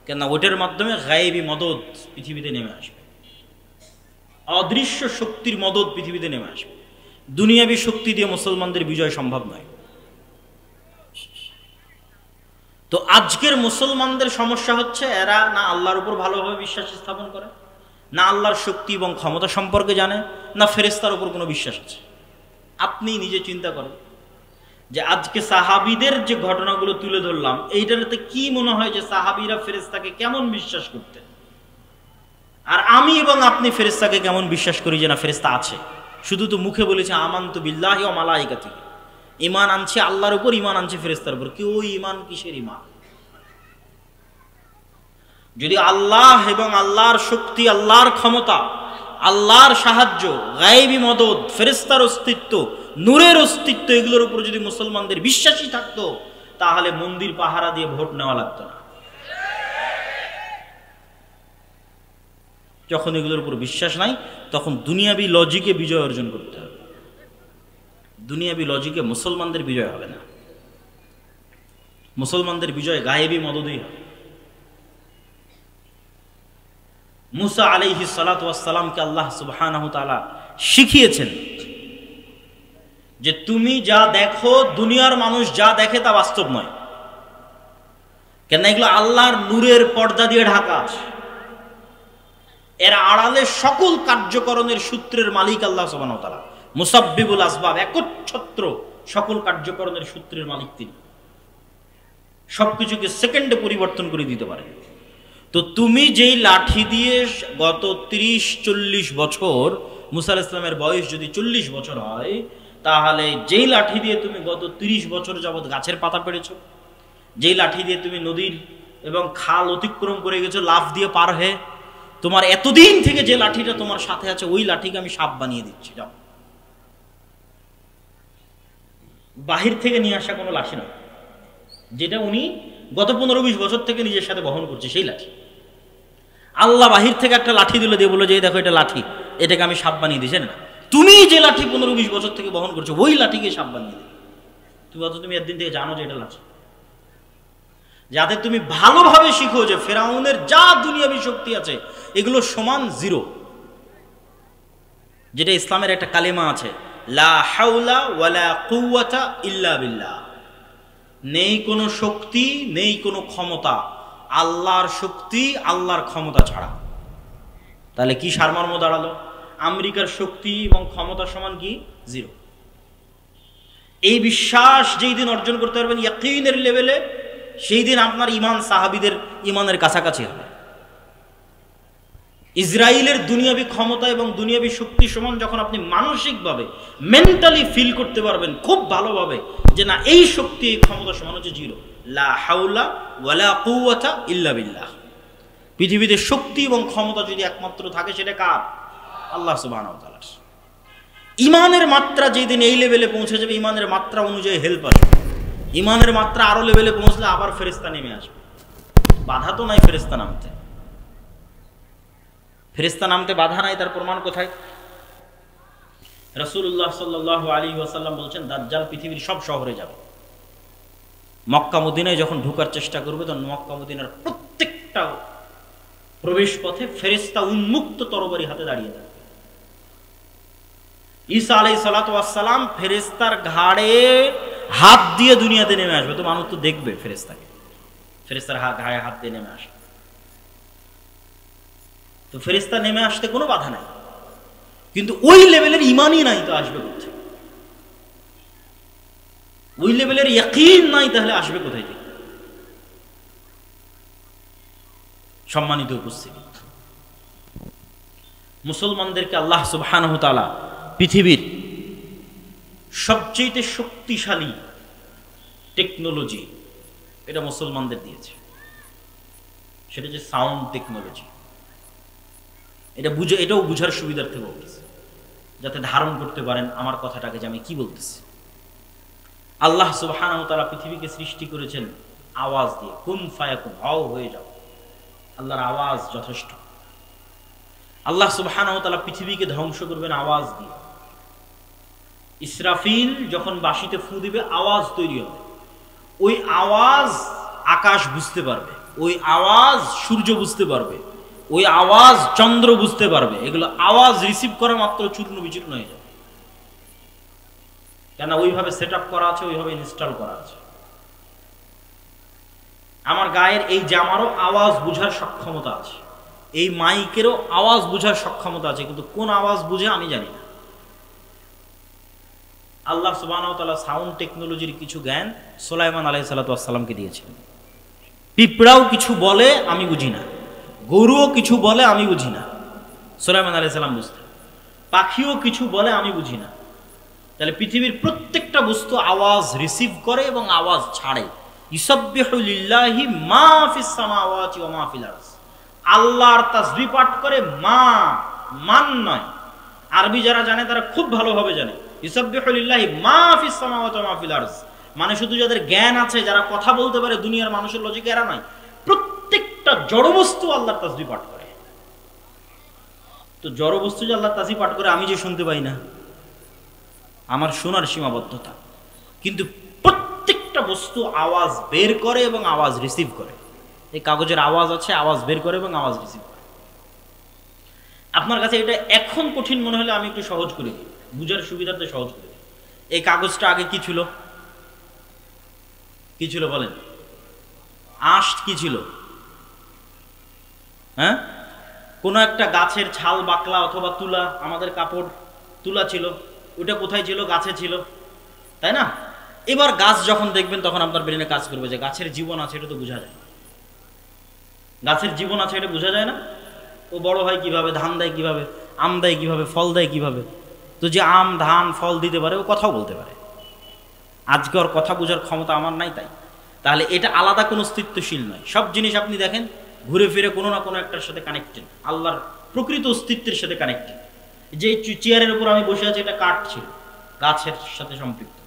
কেননা ওইটার মাধ্যমে গায়েবী মদদ পৃথিবীতে নেমে আসবে, অদৃশ্য শক্তির মদদ পৃথিবীতে নেমে আসবে। দুনিয়াবী শক্তি দিয়ে মুসলমানদের বিজয় সম্ভব নয়। তো আজকের মুসলমানদের সমস্যা হচ্ছে এরা না আল্লাহর উপর ভালোভাবে বিশ্বাস স্থাপন করে, না আল্লাহর শক্তি এবং ক্ষমতা সম্পর্কে জানে, না ফেরেশতার উপর কোনো বিশ্বাস আছে। আপনি নিজে চিন্তা করেন যে আজকে সাহাবীদের যে ঘটনাগুলো তুলে ধরলাম, এইটাতে কি মনে হয় যে সাহাবীরা ফেরেশতাকে কেমন বিশ্বাস করতেন, আর আমি এবং আপনি ফেরেশতাকে কেমন বিশ্বাস করি যে না ফেরেশতা আছে। শুধু তো মুখে বলেছে আমানতু বিল্লাহি ওয়া মালাইকাতিহি, ঈমান আনছে আল্লাহর উপর, ঈমান আনছে ফেরেশতার উপর। কি ওই ঈমান কিসের ঈমান? যদি আল্লাহ এবং আল্লাহর শক্তি, আল্লাহর ক্ষমতা, আল্লাহর সাহায্য, গায়েবী মদদ, ফেরেশতার অস্তিত্ব, নূরের অস্তিত্ব, এগুলোর উপর যদি মুসলমানদের বিশ্বাসই থাকতো, তাহলে মন্দির পাহারা দিয়ে ভোট নেওয়া লাগতো না। যখন এগুলোর উপর বিশ্বাস নাই, তখন দুনিয়াবী লজিকে বিজয় অর্জন করতে হবে। দুনিয়াবী লজিকে মুসলমানদের বিজয় হবে না। মুসলমানদের বিজয় গায়েবী মদদেই হবে। মুসা আলাইহিস সালাতু ওয়াস সালামকে আল্লাহ সুবহানাহু ওয়া তাআলা শিখিয়েছেন যে তুমি যা দেখো, দুনিয়ার মানুষ যা দেখে তা বাস্তব নয়। কেন? এগুলো আল্লাহর নূরের পর্দা দিয়ে ঢাকা আছে। এর আড়ালে সকল কার্যকরণের সূত্রের মালিক আল্লাহ সুবহানাহু ওয়া তাআলা। মুসাব্বিবুল আসবাব, একচ্ছত্র সকল কার্যকরণের সূত্রের মালিক তিনি। সবকিছুকে সেকেন্ডে পরিবর্তন করে দিতে পারে। তো তুমি যেই লাঠি দিয়ে গত 30-40 বছর, মুসা আলাইহিস সালামের বয়স যদি 40 বছর হয়, তাহলে যেই লাঠি দিয়ে তুমি গত 30 বছর যাবৎ গাছের পাতা পেড়েছো, যেই লাঠি দিয়ে তুমি নদীর এবং খাল অতিক্রম করে গেছো লাফ দিয়ে পার হয়ে, তোমার এতদিন থেকে যে লাঠিটা তোমার সাথে আছে, ওই লাঠিকে আমি সাপ বানিয়ে দিচ্ছি। যাও, বাহির থেকে নিয়ে আসা কোনো লাঠি নয়, যেটা উনি গত 15-20 বছর থেকে নিজের সাথে বহন করছে, সেই লাঠি। আল্লাহ বাহির থেকে একটা লাঠি দিলে দিয়ে বলে যে দেখো এটা লাঠি, এটাকে আমি সাপ বানিয়ে দিয়েছি না। তুমি যে লাঠি 15-20 বছর থেকে বহন করছো, ওই লাঠিকে সাপ বানিয়ে দিবে। তুমি একদিন থেকে জানো যে এটা লাঠি, যাতে তুমি ভালোভাবে শিখো যে ফেরাউনের যা দুনিয়াবী শক্তি আছে এগুলো সমান জিরো। যেটা ইসলামের একটা কালিমা আছে, লা হাওলা ওয়ালা কুওয়াতা ইল্লা বিল্লাহ। নেই কোনো শক্তি, নেই কোনো ক্ষমতা, আল্লাহর শক্তি, আল্লাহর ক্ষমতা ছাড়া। তাহলে কি সারমর্ম দাঁড়ালো? আমেরিকার শক্তি এবং ক্ষমতা সমান কি? জিরো। এই বিশ্বাস যেই দিন অর্জন করতে পারবেন ইয়াকিনের লেভেলে, সেই দিন আপনার ঈমান সাহাবীদের ঈমানের কাছাকাছি হবে। ইসরায়েলের দুনিয়াবী ক্ষমতা এবং দুনিয়াবী শক্তি সমান যখন আপনি মানসিকভাবে, মেন্টালি ফিল করতে পারবেন খুব ভালোভাবে যে না এই শক্তি, এই ক্ষমতা সমান হচ্ছে জিরো। লা হাওলা ওয়ালা কুওয়াতা ইল্লা বিল্লাহ। পৃথিবীতে শক্তি এবং ক্ষমতা যদি একমাত্র থাকে, সেটা কার? আল্লাহ সুবহানাহু ওয়া তাআলার। ঈমানের মাত্রা যেদিন এই লেভেলে পৌঁছে যাবে, ঈমানের মাত্রা অনুযায়ী হেল্প আসবে। ঈমানের মাত্রা আরো লেভেলে পৌঁছলে আবার ফেরেশতা নেমে আসবে। বাধা তো নাই ফেরেশতা নামতে। ফেরেশতা নামতে বাধা নাই, তার প্রমাণ কোথায়? রাসূলুল্লাহ সাল্লাল্লাহু আলাইহি ওয়াসাল্লাম বলছেন, দাজ্জাল পৃথিবীর সব শহরে যাবে। মক্কা মদিনায় যখন ঢোকার চেষ্টা করবে, তখন মক্কা মদিনার প্রত্যেকটা প্রবেশ পথে ফেরেশতা উন্মুক্ত তরবারি হাতে দাঁড়িয়ে থাকবে। ঈসা আলাইহিস সালাতু ওয়াস সালাম ফেরেশতার ঘাড়ে হাত দিয়ে দুনিয়াতে নেমে আসবে, তো মানুষ তো দেখবে ফেরেশতাকে, ফেরেশতার গায়ে হাত দিয়ে নেমে আসে। তো ফেরেশতা নেমে আসতে কোনো বাধা নাই, কিন্তু ওই লেভেলের ইমানই নাই তো আসবে কোথায়? ওই লেভেলের ইয়াকিন নাই, তাহলে আসবে কোথায় থেকে? সম্মানিত উপস্থিতি, মুসলমানদেরকে আল্লাহ সুবহানাহু ওয়া তাআলা পৃথিবীর সবচেয়ে শক্তিশালী টেকনোলজি এটা মুসলমানদের দিয়েছে, সেটা যে সাউন্ড টেকনোলজি। এটাও বুঝার সুবিধার্থে বলতেছে, যাতে ধারণ করতে পারেন আমার কথাটাকে যে আমি কি বলতেছি। আল্লাহ সুবহানাহু ওয়া তাআলা পৃথিবীকে সৃষ্টি করেছেন আওয়াজ দিয়ে, কুন ফায়াকুন, হও হয়ে যাও। আল্লাহর আওয়াজ যথেষ্ট। আল্লাহ সুবহানাহু ওয়া তাআলা পৃথিবীকে ধ্বংস করবেন আওয়াজ দিয়ে। ইসরাফিল যখন বাঁশিতে ফু দিবে আওয়াজ তৈরি হবে, ওই আওয়াজ আকাশ বুঝতে পারবে, ওই আওয়াজ সূর্য বুঝতে পারবে, ওই আওয়াজ চন্দ্র বুঝতে পারবে। এগুলো আওয়াজ রিসিভ করা মাত্র চূর্ণ বিচূর্ণ হয়ে যাবে, কেন ওইভাবে সেট আপ করা আছে, ওইভাবে ইনস্টল করা আছে। আমার গায়ের এই জামারও আওয়াজ বুঝার সক্ষমতা আছে, এই মাইকেরও আওয়াজ বুঝার সক্ষমতা আছে, কিন্তু কোন আওয়াজ বুঝে আমি জানি না। আল্লাহ সুবহানাহু ওয়া তাআলা সাউন্ড টেকনোলজির কিছু জ্ঞান সুলাইমান আলাইহিস সালাতু ওয়াস সালামকে দিয়েছেন। পিঁপড়াও কিছু বলে আমি বুঝি না, গরুও কিছু বলে আমি বুঝি না, সুলাইমান আলাইহিস সালাম বুঝতেন। পাখিও কিছু বলে আমি বুঝি না। তাহলে পৃথিবীর প্রত্যেকটা বস্তু আওয়াজ রিসিভ করে এবং আওয়াজ ছাড়ে। ইউসাব্বিহু লিল্লাহি মা ফিস সামাওয়াতি ওয়া মা ফিল আরদ। আল্লাহর তাসবিহ পাঠ করে, মান নয়। আরবি যারা জানে তারা খুব ভালোভাবে জানে ইউসাব্বিহু লিল্লাহি মা ফিস সামাওয়াতি ওয়া মা ফিল আরদ, মানে শুধু যাদের জ্ঞান আছে, যারা কথা বলতে পারে দুনিয়ার মানুষের লজিক এরা নয়, প্রত্যেকটা জড় বস্তু আল্লাহর তাসবিহ পাঠ করে। তো জড় বস্তু যে আল্লাহর তাসবিহ পাঠ করে আমি যে শুনতে পাই না, আমার শোনার সীমাবদ্ধতা, কিন্তু প্রত্যেকটা বস্তু আওয়াজ বের করে এবং আওয়াজ রিসিভ করে। এই কাগজের আওয়াজ আছে, আওয়াজ বের করে এবং আওয়াজ রিসিভ করে। আপনার কাছে এটা এখন কঠিন মনে হলে আমি একটু সহজ করে দিই, বুঝার সুবিধার্থে সহজ করে দিই। এই কাগজটা আগে কি ছিল? কি ছিল বলেন? আঁশ কি ছিল? হ্যাঁ, কোনো একটা গাছের ছাল বাকলা অথবা তুলা, আমাদের কাপড় তুলা ছিল, ওটা কোথায় ছিল? গাছে ছিল, তাই না? এবার গাছ যখন দেখবেন তখন আপনার ব্রেনে কাজ করবে যে গাছের জীবন আছে, এটা তো বোঝা যায়। গাছের জীবন আছে এটা বোঝা যায় না? ও বড় হয় কিভাবে, ধান দেয় কিভাবে, আম দেয় কিভাবে, ফল দেয় কিভাবে? তো যে আম ধান ফল দিতে পারে ও কথাও বলতে পারে। আজকে ওর কথা বোঝার ক্ষমতা আমার নাই, তাহলে এটা আলাদা কোনো অস্তিত্বশীল নয়। সব জিনিস আপনি দেখেন ঘুরে ফিরে কোনো না কোনো একটার সাথে কানেক্টেড, আল্লাহর প্রকৃত অস্তিত্বের সাথে কানেক্টেড। যে চেয়ারের উপর আমি বসে আছি এটা কাঠ ছিল, গাছের সাথে সম্পৃক্ত।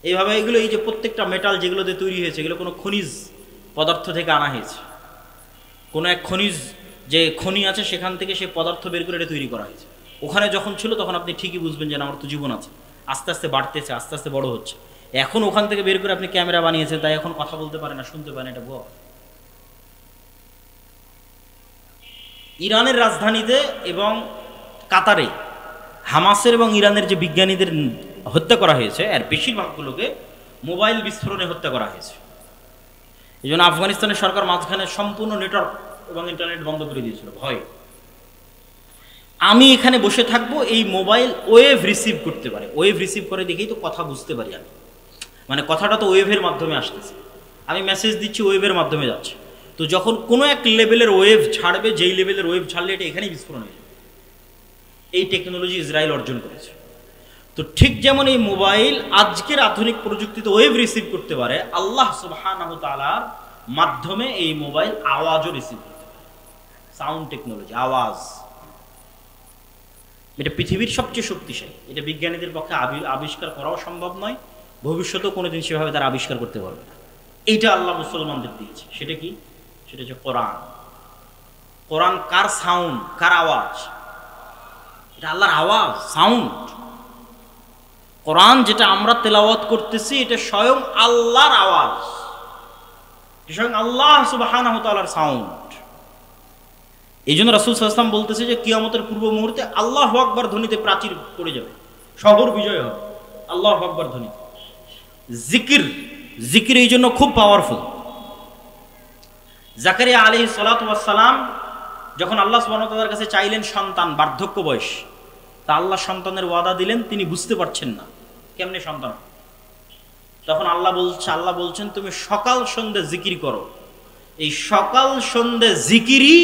এইভাবে এগুলো, এই যে প্রত্যেকটা মেটাল যেগুলোতে তৈরি হয়েছে, এগুলো কোনো খনিজ পদার্থ থেকে আনা হয়েছে। কোনো এক খনিজ, যে খনি আছে সেখান থেকে সে পদার্থ বের করে এটা তৈরি করা হয়েছে। ওখানে যখন ছিল তখন আপনি ঠিকই বুঝবেন যে না, আমার তো জীবন আছে, আস্তে আস্তে বাড়তেছে, আস্তে আস্তে বড় হচ্ছে। এখন ওখান থেকে বের করে আপনি ক্যামেরা বানিয়েছেন, তাই এখন কথা বলতে পারে না, শুনতে পারে না, এটা ভুয়া। ইরানের রাজধানীতে এবং কাতারে হামাসের এবং ইরানের যে বিজ্ঞানীদের হত্যা করা হয়েছে, এর বেশিরভাগগুলোকে মোবাইল বিস্ফোরণে হত্যা করা হয়েছে। এই জন্য আফগানিস্তানের সরকার মাঝখানে সম্পূর্ণ নেটওয়ার্ক এবং ইন্টারনেট বন্ধ করে দিয়েছিল ভয়ে। আমি এখানে বসে থাকবো, এই মোবাইল ওয়েভ রিসিভ করতে পারে, ওয়েভ রিসিভ করে দেখেই তো কথা বুঝতে পারি আমি, মানে কথাটা তো ওয়েভের মাধ্যমে আসতেছে, আমি মেসেজ দিচ্ছি ওয়েভের মাধ্যমে যাচ্ছে। তো যখন কোনো এক লেভেলের ওয়েভ ছাড়বে, যেই লেভেলের ওয়েভ ছাড়লে এটা এখানেই বিস্ফোরণ হয়ে যাবে। এই টেকনোলজি ইসরায়েল অর্জন করেছে। তো ঠিক যেমন এই মোবাইল আজকের আধুনিক প্রযুক্তিতে ওয়েভ রিসিভ করতে পারে, আল্লাহ সুবহানাহু ওয়া তাআলার মাধ্যমে এই মোবাইল আওয়াজও রিসিভ করতে পারে। সাউন্ড টেকনোলজি, আওয়াজ, এটা পৃথিবীর সবচেয়ে শক্তিশালী। এটা বিজ্ঞানীদের পক্ষে আবিষ্কার করাও সম্ভব নয়, ভবিষ্যতেও কোনোদিন সেভাবে তারা আবিষ্কার করতে পারবে না। এইটা আল্লাহ মুসলমানদের দিয়েছে। সেটা কি? সেটা হচ্ছে কোরআন। কোরআন কার সাউন্ড, কার আওয়াজ? এটা আল্লাহর আওয়াজ, সাউন্ড। কোরআন যেটা আমরা তেলাওয়াত করতেছি এটা স্বয়ং আল্লাহর আওয়াজ, স্বয়ং আল্লাহ সুবহানাহু ওয়া তাআলার সাউন্ড। এই জন্য রাসূল সাল্লাল্লাহু আলাইহি ওয়াসাল্লাম বলতেছে যে কিয়ামতের পূর্ব মুহূর্তে আল্লাহু আকবার ধ্বনিতে প্রাচীর পড়ে যাবে, শহর বিজয় হবে আল্লাহু আকবার ধ্বনিতে। জিকির, জিকির এই জন্য খুব পাওয়ারফুল। জাকারিয়া আলাইহিস সালাতু ওয়াস সালাম যখন আল্লাহ সুবহানাহু ওয়া তাআলার কাছে চাইলেন সন্তান, বার্ধক্য বয়স, তা আল্লাহ সন্তানের ওয়াদা দিলেন, তিনি বুঝতে পারছেন না কেমনে সন্তান। তখন আল্লাহ বলছেন তুমি সকাল সন্ধ্যে জিকির করো। এই সকাল সন্ধ্যে জিকিরই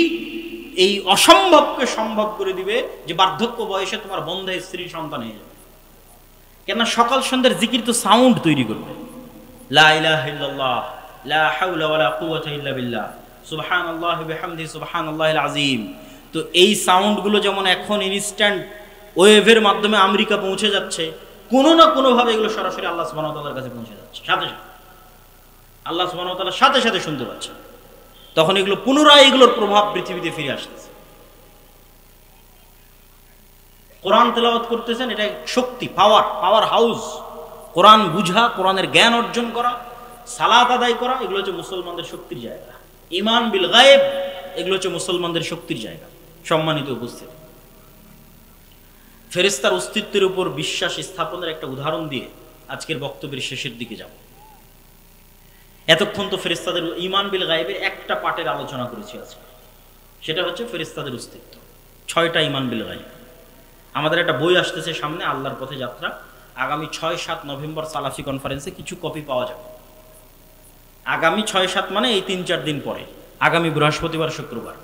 এই অসম্ভবকে সম্ভব করে দিবে যে বার্ধক্য বয়সে তোমার বন্ধে স্ত্রী সন্তান হয়ে যাবে। কেন? সকাল সন্ধ্যার জিকির তো সাউন্ড তৈরি করবে, লা ইলাহা ইল্লাল্লাহ, লা হাওলা ওয়ালা কুওয়াতা ইল্লা বিল্লাহ, সুবহানাল্লাহি ওয়া বিহামদিহি সুবহানাল্লাহিল আযীম। তো এই সাউন্ডগুলো যেমন এখন ইনস্ট্যান্ট ওয়েভের মাধ্যমে আমেরিকা পৌঁছে যাচ্ছে, কোনো না কোনোভাবে এগুলো সরাসরি আল্লাহ সুবহানাহু ওয়া তাআলার কাছে পৌঁছে যাচ্ছে, সাথে সাথে আল্লাহ সুবহানাহু ওয়া তাআলা সাথে সাথে শুনতে পাচ্ছে। তখন এগুলো পুনরায় এগুলোর প্রভাব পৃথিবীতে ফিরে আসতেছে। কোরআন তেলাওয়াত করতেছেন, এটা শক্তি, পাওয়ার হাউস। কোরআন বুঝা, কোরআনের জ্ঞান অর্জন করা, সালাত আদায় করা, এগুলো হচ্ছে মুসলমানদের শক্তির জায়গা। ঈমান বিল গায়ব, এগুলো হচ্ছে মুসলমানদের শক্তির জায়গা। সম্মানিত উপস্থিতি, ফেরেশতার অস্তিত্বের উপর বিশ্বাস স্থাপনের একটা উদাহরণ দিয়ে আজকের বক্তব্যের শেষের দিকে যাব। এতক্ষণ তো ফেরেশতাদের ঈমান বিল গায়বের একটা পার্টের আলোচনা করেছি আজকে, সেটা হচ্ছে ফেরেশতাদের অস্তিত্ব। 6টা ঈমান বিল গায়ব। আমাদের একটা বই আসতেছে সামনে, আল্লাহর পথে যাত্রা। আগামী 6-7 নভেম্বর সালাফি কনফারেন্সে কিছু কপি পাওয়া যাবে। আগামী 6-7 মানে এই 3-4 দিন পরে, আগামী বৃহস্পতিবার শুক্রবার,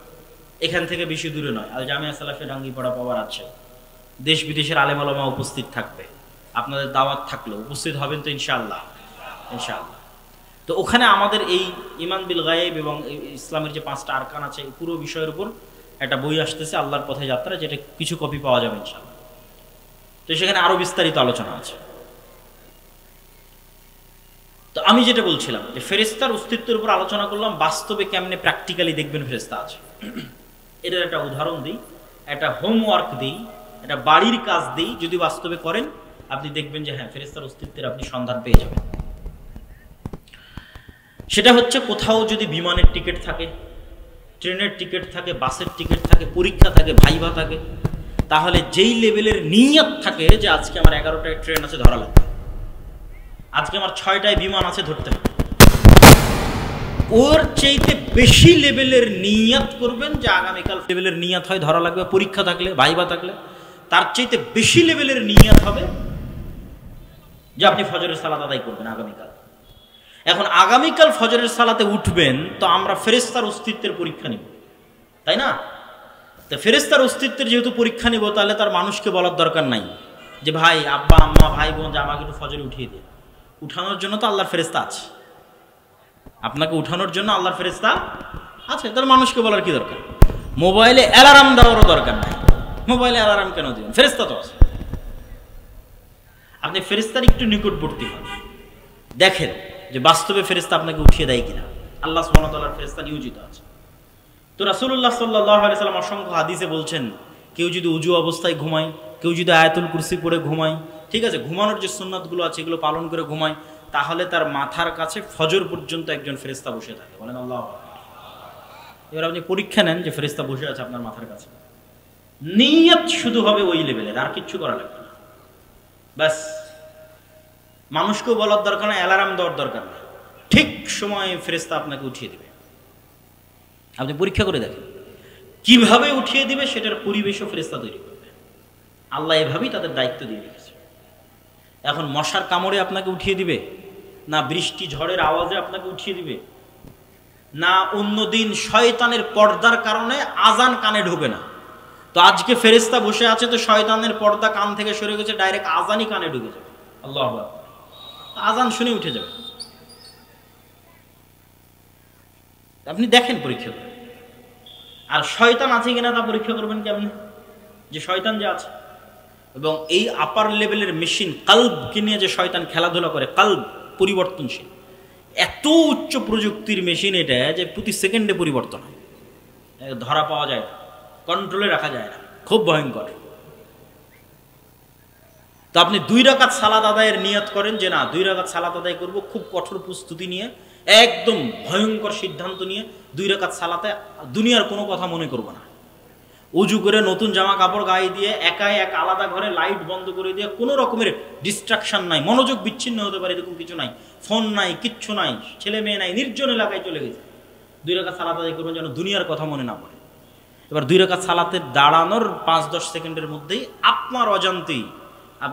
এখান থেকে বেশি দূরে নয়, আল জামিয়া সালাফি ডাঙ্গিপাড়া পাওয়ার আছে। দেশ বিদেশের আলেম ওলামা উপস্থিত থাকবে। আপনাদের দাওয়াত থাকলো, উপস্থিত হবেন তো ইনশাআল্লাহ? ইনশাআল্লাহ। তো ওখানে আমাদের এই ঈমান বিল গায়ব এবং ইসলামের যে 5টা আরকান আছে, এই পুরো বিষয়ের উপর একটা বই আসতেছে, আল্লাহর পথে যাত্রা, যেটা কিছু কপি পাওয়া যাবে ইনশাআল্লাহ। তো সেখানে আরো বিস্তারিত আলোচনা আছে। তো আমি যেটা বলছিলাম যে ফেরেশতার অস্তিত্বের উপর আলোচনা করলাম, বাস্তবে কেমনে প্র্যাকটিক্যালি দেখবেন ফেরেশতা আছে, এটার একটা উদাহরণ দিই, একটা হোমওয়ার্ক দিই, একটা বাড়ির কাজ দিই। যদি বাস্তবে করেন আপনি দেখবেন যে হ্যাঁ, ফেরেশতার অস্তিত্বের আপনি সন্ধান পেয়ে যাবেন। সেটা হচ্ছে, কোথাও যদি বিমানের টিকিট থাকে, ট্রেনের টিকিট থাকে, বাসের টিকিট থাকে, পরীক্ষা থাকে, ভাইভা থাকে, তাহলে যেই লেভেলের নিয়ত থাকে যে আজকে আমার 11টায় ট্রেন আছে, ধরা লাগবে, আজকে আমার 6টায় বিমান আছে, ধরতে হবে, ওর চাইতে বেশি লেভেলের নিয়ত করবেন যে আগামীকাল লেভেলের নিয়ত হয় ধরা লাগবে, পরীক্ষা থাকলে, ভাইভা থাকলে, তার চাইতে বেশি লেভেলের নিয়ত হবে যে আপনি ফজরের সালাত আদায় করবেন আগামীকাল। এখন আগামীকাল ফজরের সালাতে উঠবেন, তো আমরা ফেরেশতার অস্তিত্বের পরীক্ষা নিব, তাই না? তো ফেরেশতার অস্তিত্বের যেহেতু পরীক্ষা নিব, তাহলে তার মানুষকে বলার দরকার নাই যে ভাই, আব্বা আম্মা, ভাই বোন, যে আমাকে একটু ফজরে উঠিয়ে দিন। উঠানোর জন্য তো আল্লাহর ফেরেশতা আছে, আপনাকে উঠানোর জন্য আল্লাহর ফেরেশতা আছে, তার মানুষকে বলার কি দরকার? মোবাইলে অ্যালার্ম দেওয়ারও দরকার নাই। মোবাইলে অ্যালার্ম কেন দিবেন? ফেরেশতা তো আছে। আপনি ফেরেশতার একটু নিকটবর্তী হন, দেখেন যে বাস্তবে ফেরেশতা আপনাকে উঠিয়ে দেয় কিনা। আল্লাহ সুবহানাহু ওয়া তাআলার ফেরেশতা নিয়োজিত আছে। তো রাসূলুল্লাহ সাল্লাল্লাহু আলাইহি সাল্লাম অসংখ্য হাদিসে বলছেন, কেউ যদি উজু অবস্থায় ঘুমায়, কেউ যদি আয়াতুল কুরসি পড়ে ঘুমায়, ঠিক আছে, ঘুমানোর যে সুন্নাতগুলো আছে এগুলো পালন করে ঘুমায়, তাহলে তার মাথার কাছে ফজর পর্যন্ত একজন ফেরেশতা বসে থাকে। বলেন আল্লাহু আকবার। এবার আপনি পরীক্ষা নেন যে ফেরেশতা বসে আছে আপনার মাথার কাছে, নিয়ত শুধু হবে ওই লেভেলের, আর কিচ্ছু করা লাগবে না। ব্যাস, মানুষকেও বলার দরকার না, অ্যালার্ম দেওয়ার দরকার না, ঠিক সময়ে ফেরেশতা আপনাকে উঠিয়ে দিবে। আপনি পরীক্ষা করে দেখেন কিভাবে উঠিয়ে দিবে, সেটার পরিবেশও ফেরেশতা তৈরি করবে। আল্লাহ এভাবেই তাদের দায়িত্ব দিয়ে রেখেছে। এখন মশার কামড়ে আপনাকে উঠিয়ে দিবে না, বৃষ্টি ঝড়ের আওয়াজে আপনাকে উঠিয়ে দিবে না, অন্যদিন শয়তানের পর্দার কারণে আজান কানে ঢোকে না, তো আজকে ফেরেশতা বসে আছে, তো শয়তানের পর্দা কান থেকে সরে গেছে, ডাইরেক্ট আজানই কানে ঢুকে যাবে। আল্লাহু আকবার, আজান শুনে উঠে যাবে। আপনি দেখেন পরীক্ষা করে। আর শয়তান আছে কিনা তা পরীক্ষা করবেন কেমনে? যে শয়তান যে আছে, এবং এই আপার লেভেলের মেশিন কালবকে নিয়ে যে শয়তান খেলাধুলা করে, কালব পরিবর্তনশীল, এত উচ্চ প্রযুক্তির মেশিন এটা যে প্রতি সেকেন্ডে পরিবর্তন হয়, ধরা পাওয়া যায় না, কন্ট্রোলে রাখা যায় না, খুব ভয়ঙ্কর। তো আপনি 2 রাকাত সালাত আদায়ের নিয়ত করেন যে না, 2 রাকাত সালাত আদায় করব, খুব কঠোর প্রস্তুতি নিয়ে, একদম ভয়ঙ্কর সিদ্ধান্ত নিয়ে 2 রাকাত সালাতে দুনিয়ার কোনো কথা মনে করব না, উজু করে নতুন জামা কাপড় গায়ে দিয়ে একাই এক আলাদা ঘরে লাইট বন্ধ করে দিয়ে কোনো রকমের ডিস্ট্রাকশন নাই, মনোযোগ বিচ্ছিন্ন হতে পারে এরকম কিছু নাই, ফোন নাই, কিচ্ছু নাই, ছেলে মেয়ে নাই, নির্জন এলাকায় চলে গেছে। 2 রাকাত সালাত আদায় করবেন যেন দুনিয়ার কথা মনে না পড়ে। এবার 2 রাকাত সালাতের দাঁড়ানোর 5-10 সেকেন্ডের মধ্যেই আপনার অজান্তেই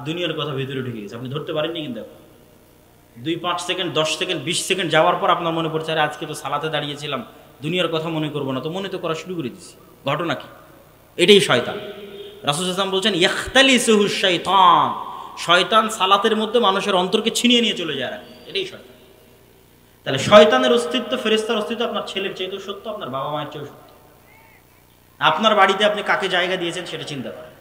দুনিয়ার কথা ভেতরে ঢুকে গেছে, আপনি ধরতে পারেননি। কিন্তু 2-5 সেকেন্ড, 10 সেকেন্ড, 20 সেকেন্ড যাওয়ার পর আপনার মনে পড়ছে, আরে আজকে তো সালাতে দাঁড়িয়েছিলাম, দুনিয়ার কথা মনে করবো না, তো মনে তো করা শুরু করে দিছি। ঘটনা কি? এটাই শয়তান। রাসূল সাল্লাল্লাহু আলাইহি ওয়াসাল্লাম বলছেন ইয়াখতালিসুহু শাইতান, শয়তান সালাতের মধ্যে মানুষের অন্তরকে ছিনিয়ে নিয়ে চলে যায়, এটাই শয়তান। তাহলে শয়তানের অস্তিত্ব, ফেরেশতার অস্তিত্ব আপনার ছেলের চাইতেও সত্য, আপনার বাবা মায়ের চেয়েও সত্য। আপনার বাড়িতে আপনি কাকে জায়গা দিয়েছেন সেটা চিন্তা করেন।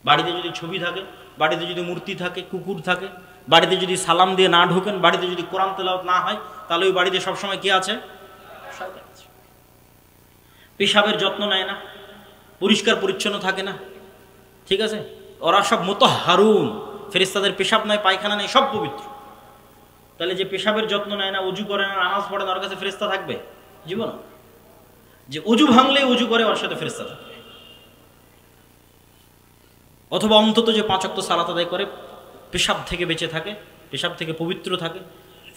বাড়িতে যদি ছবি থাকে, বাড়িতে যদি মূর্তি থাকে, কুকুর থাকে, বাড়িতে যদি সালাম দিয়ে না ঢোকেন, বাড়িতে যদি কোরআন তেলাওয়াত না হয়, তাহলে ওই বাড়িতে সবসময় কে আছে? শয়তান আছে। পেশাবের যত্ন নেয় না, পরিষ্কার পরিচ্ছন্ন থাকে না, ঠিক আছে? ওরা সব মুতাহহারুন, ফেরেশতাদের পেশাব নাই, পায়খানা নেই, সব পবিত্র। তাহলে যে পেশাবের যত্ন নেয় না, ওযু করে না, নামাজ পড়ে না, ওর কাছে ফেরেশতা থাকবে জীবন? যে ওযু ভাঙলে ওযু করে, ওর সাথে ফেরেশতা থাকবে। অথবা অন্তত যে 5 ওয়াক্ত সালাত আদায় করে, পেশাব থেকে বেঁচে থাকে, পেশাব থেকে পবিত্র থাকে,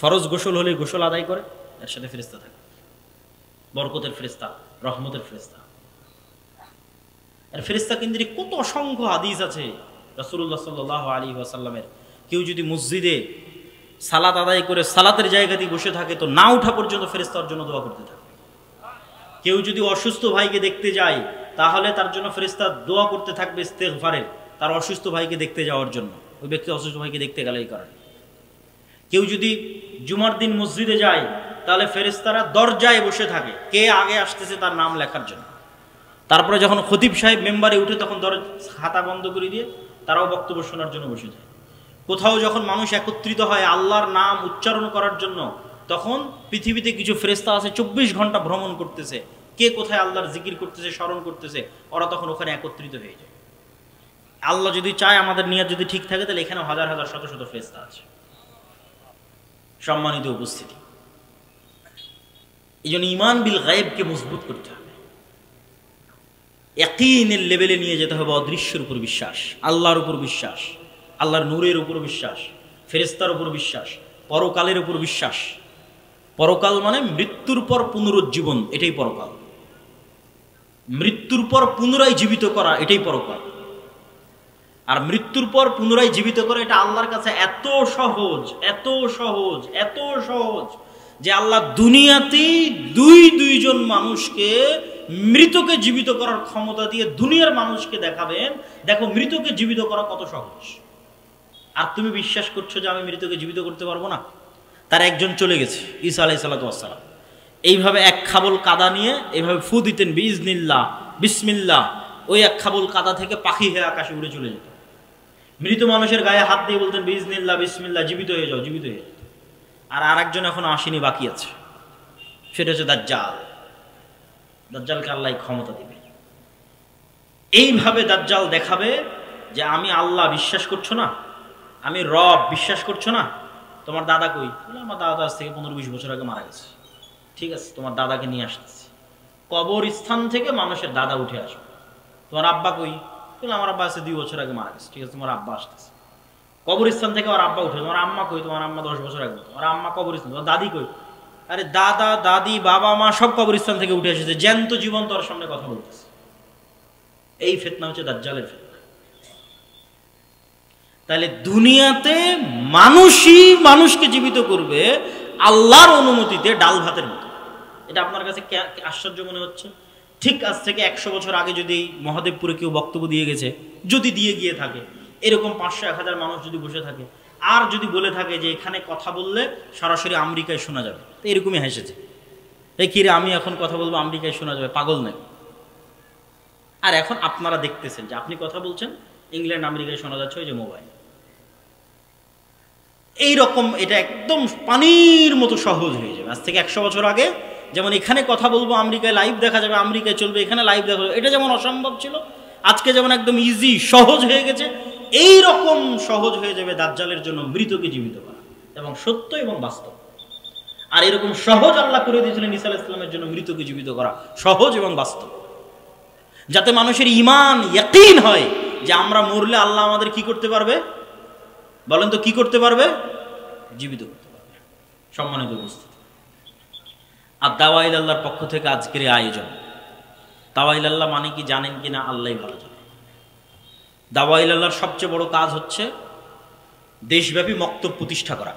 ফরজ গোসল হলে গোসল আদায় করে, এর সাথে ফেরেশতা থাকে। বরকতের ফেরেশতা, রহমতের ফেরেশতা। আর ফেরেশতা কেন্দ্রিক কত অসংখ্য হাদিস আছে রাসূলুল্লাহ সাল্লাল্লাহু আলাইহি ওয়াসাল্লামের। কেউ যদি মসজিদে সালাত আদায় করে সালাতের জায়গাতেই বসে থাকে, তো না ওঠা পর্যন্ত ফেরেশতার জন্য দোয়া করতে থাকে। কেউ যদি অসুস্থ ভাইকে দেখতে যায়, তাহলে তার জন্য ফেরেশতা দোয়া করতে থাকবে ইস্তেগফারের, তার অসুস্থ ভাইকে দেখতে যাওয়ার জন্য। ওই ব্যক্তি অসুস্থ ভাইকে দেখতে গেলে এই কারণে। কেউ যদি জুমার দিন মসজিদে যায়, তাহলে ফেরেশতারা দরজায় বসে থাকে কে আগে আসতেছে তার নাম লেখার জন্য। তারপরে যখন খতিব সাহেব মেম্বারে উঠে, তখন খাতা বন্ধ করে দিয়ে তারাও বক্তব্য শোনার জন্য বসে যায়। কোথাও যখন মানুষ একত্রিত হয় আল্লাহর নাম উচ্চারণ করার জন্য, তখন পৃথিবীতে কিছু ফেরেশতা আছে 24 ঘন্টা ভ্রমণ করতেছে, কে কোথায় আল্লাহর জিকির করতেছে, স্মরণ করতেছে, ওরা তখন ওখানে একত্রিত হয়ে যায়। আল্লাহ যদি চায়, আমাদের নিয়ত যদি ঠিক থাকে, তাহলে এখানে হাজার হাজার শত শত ফেরেশতা আছে। সম্মানিত উপস্থিতি, এই জন্য ঈমান বিল গায়বকে মজবুত করতে হবে, ইয়াকিনের লেভেলে নিয়ে যেতে হবে। অদৃশ্যের উপর বিশ্বাস, আল্লাহর উপর বিশ্বাস, আল্লাহর নূরের উপর বিশ্বাস, ফেরেশতার উপর বিশ্বাস, পরকালের উপর বিশ্বাস। পরকাল মানে মৃত্যুর পর পুনরুজ্জীবন, এটাই পরকাল। মৃত্যুর পর পুনরায় জীবিত করা, এটাই পরকাল। আর মৃত্যুর পর পুনরায় জীবিত করা, এটা আল্লাহর কাছে এত সহজ, এত সহজ, এত সহজ, যে আল্লাহ দুনিয়াতেই দুইজন মানুষকে মৃতকে জীবিত করার ক্ষমতা দিয়ে দুনিয়ার মানুষকে দেখাবেন, দেখো মৃতকে জীবিত করা কত সহজ। আর তুমি বিশ্বাস করছো যে আমি মৃতকে জীবিত করতে পারবো না? তার একজন চলে গেছে, ঈসা আলাইহিস সালাম, এইভাবে এক খাবল কাদা নিয়ে এইভাবে ফু দিতেন, বিইজনিল্লাহ, বিসমিল্লাহ, ওই এক খাবল কাদা থেকে পাখি হয়ে আকাশে উড়ে চলে যেত। মৃত মানুষের গায়ে হাত দিয়ে বলতেন বিইজনিল্লাহ, বিসমিল্লাহ, জীবিত হয়ে যাও, জীবিত হয়ে যাও। আর আরেকজন এখনো আসেনি, বাকি আছে, সেটা হচ্ছে দাজ্জাল। দাজ্জালকে আল্লাহ ক্ষমতা দিবে। এইভাবে দাজ্জাল দেখাবে যে আমি আল্লাহ, বিশ্বাস করছো না? আমি রব, বিশ্বাস করছো না? তোমার দাদা কই? বলে আমার দাদা আজ থেকে 15-20 বছর আগে মারা গেছে। ঠিক আছে, তোমার দাদাকে নিয়ে আসতেছি। কবরস্থান থেকে মানুষের দাদা উঠে আসবে। তোমার আব্বা কই? বলে আমার আব্বা আছে 2 বছর আগে মারা গেছে। ঠিক আছে, তোমার আব্বা আসতেছে। কবরস্থান থেকে আমার আব্বা উঠে। তোমার আম্মা কই? তোমার আম্মা 10 বছর আগে। তোমার আম্মা কবরস্থান। তোমার দাদি কই? আরে দাদা, দাদি, বাবা, মা সব কবরস্থান থেকে উঠে এসেছে, জ্যান্ত জীবন তোর সামনে কথা বলতেছে। এই ফিতনা হচ্ছে দাজ্জালের ফিতনা। তাহলে দুনিয়াতে মানুষই মানুষকে জীবিত করবে আল্লাহর অনুমতিতে, ডাল ভাতের মতো। এটা আপনার কাছে আশ্চর্য মনে হচ্ছে? ঠিক আজ থেকে 100 বছর আগে যদি মহাদেবপুরে কেউ বক্তব্য দিয়ে গেছে, যদি দিয়ে গিয়ে থাকে, এরকম 500-1000 মানুষ যদি বসে থাকে, আর যদি বলে থাকে যে এখানে কথা বললে সরাসরি আমেরিকায় শোনা যাবে, তো এরকমই হেসেছে, এই কিরে আমি এখন কথা বলবো আমেরিকায় শোনা যাবে, পাগল নাকি? আর এখন আপনারা দেখতেছেন যে আপনি কথা বলছেন, ইংল্যান্ড আমেরিকায় শোনা যাচ্ছে, ওই যে মোবাইল। এইরকম এটা একদম পানির মতো সহজ হয়ে যাবে। আজ থেকে 100 বছর আগে যেমন এখানে কথা বলবো আমেরিকায় লাইভ দেখা যাবে, আমেরিকায় চলবে, এখানে লাইভ দেখা যাবে, এটা যেমন অসম্ভব ছিল, আজকে যেমন একদম ইজি সহজ হয়ে গেছে, এই রকম সহজ হয়ে যাবে দাজ্জালের জন্য মৃতকে জীবিত করা, এবং সত্য এবং বাস্তব। আর এরকম সহজ আল্লাহ করে দিয়েছিলেন ঈসা আলাইহিস সালামের জন্য মৃতকে জীবিত করা, সহজ এবং বাস্তব। যাতে মানুষের ঈমান ইয়াকিন হয় যে আমরা মরলে আল্লাহ আমাদের কি করতে পারবে, বলেন তো কি করতে পারবে, জীবিত করতে পারবে। সম্মানিত উপস্থিতি, আর দাওয়া ইলাল্লাহর পক্ষ থেকে আজকের এই আয়োজন, দাওয়া ইলাল্লাহ মানে কি জানেন কিনা আল্লাহই ভালো জানেন। দাওয়া ইলাল্লাহর সবচেয়ে বড় কাজ হচ্ছে দেশব্যাপী মক্তব প্রতিষ্ঠা করা,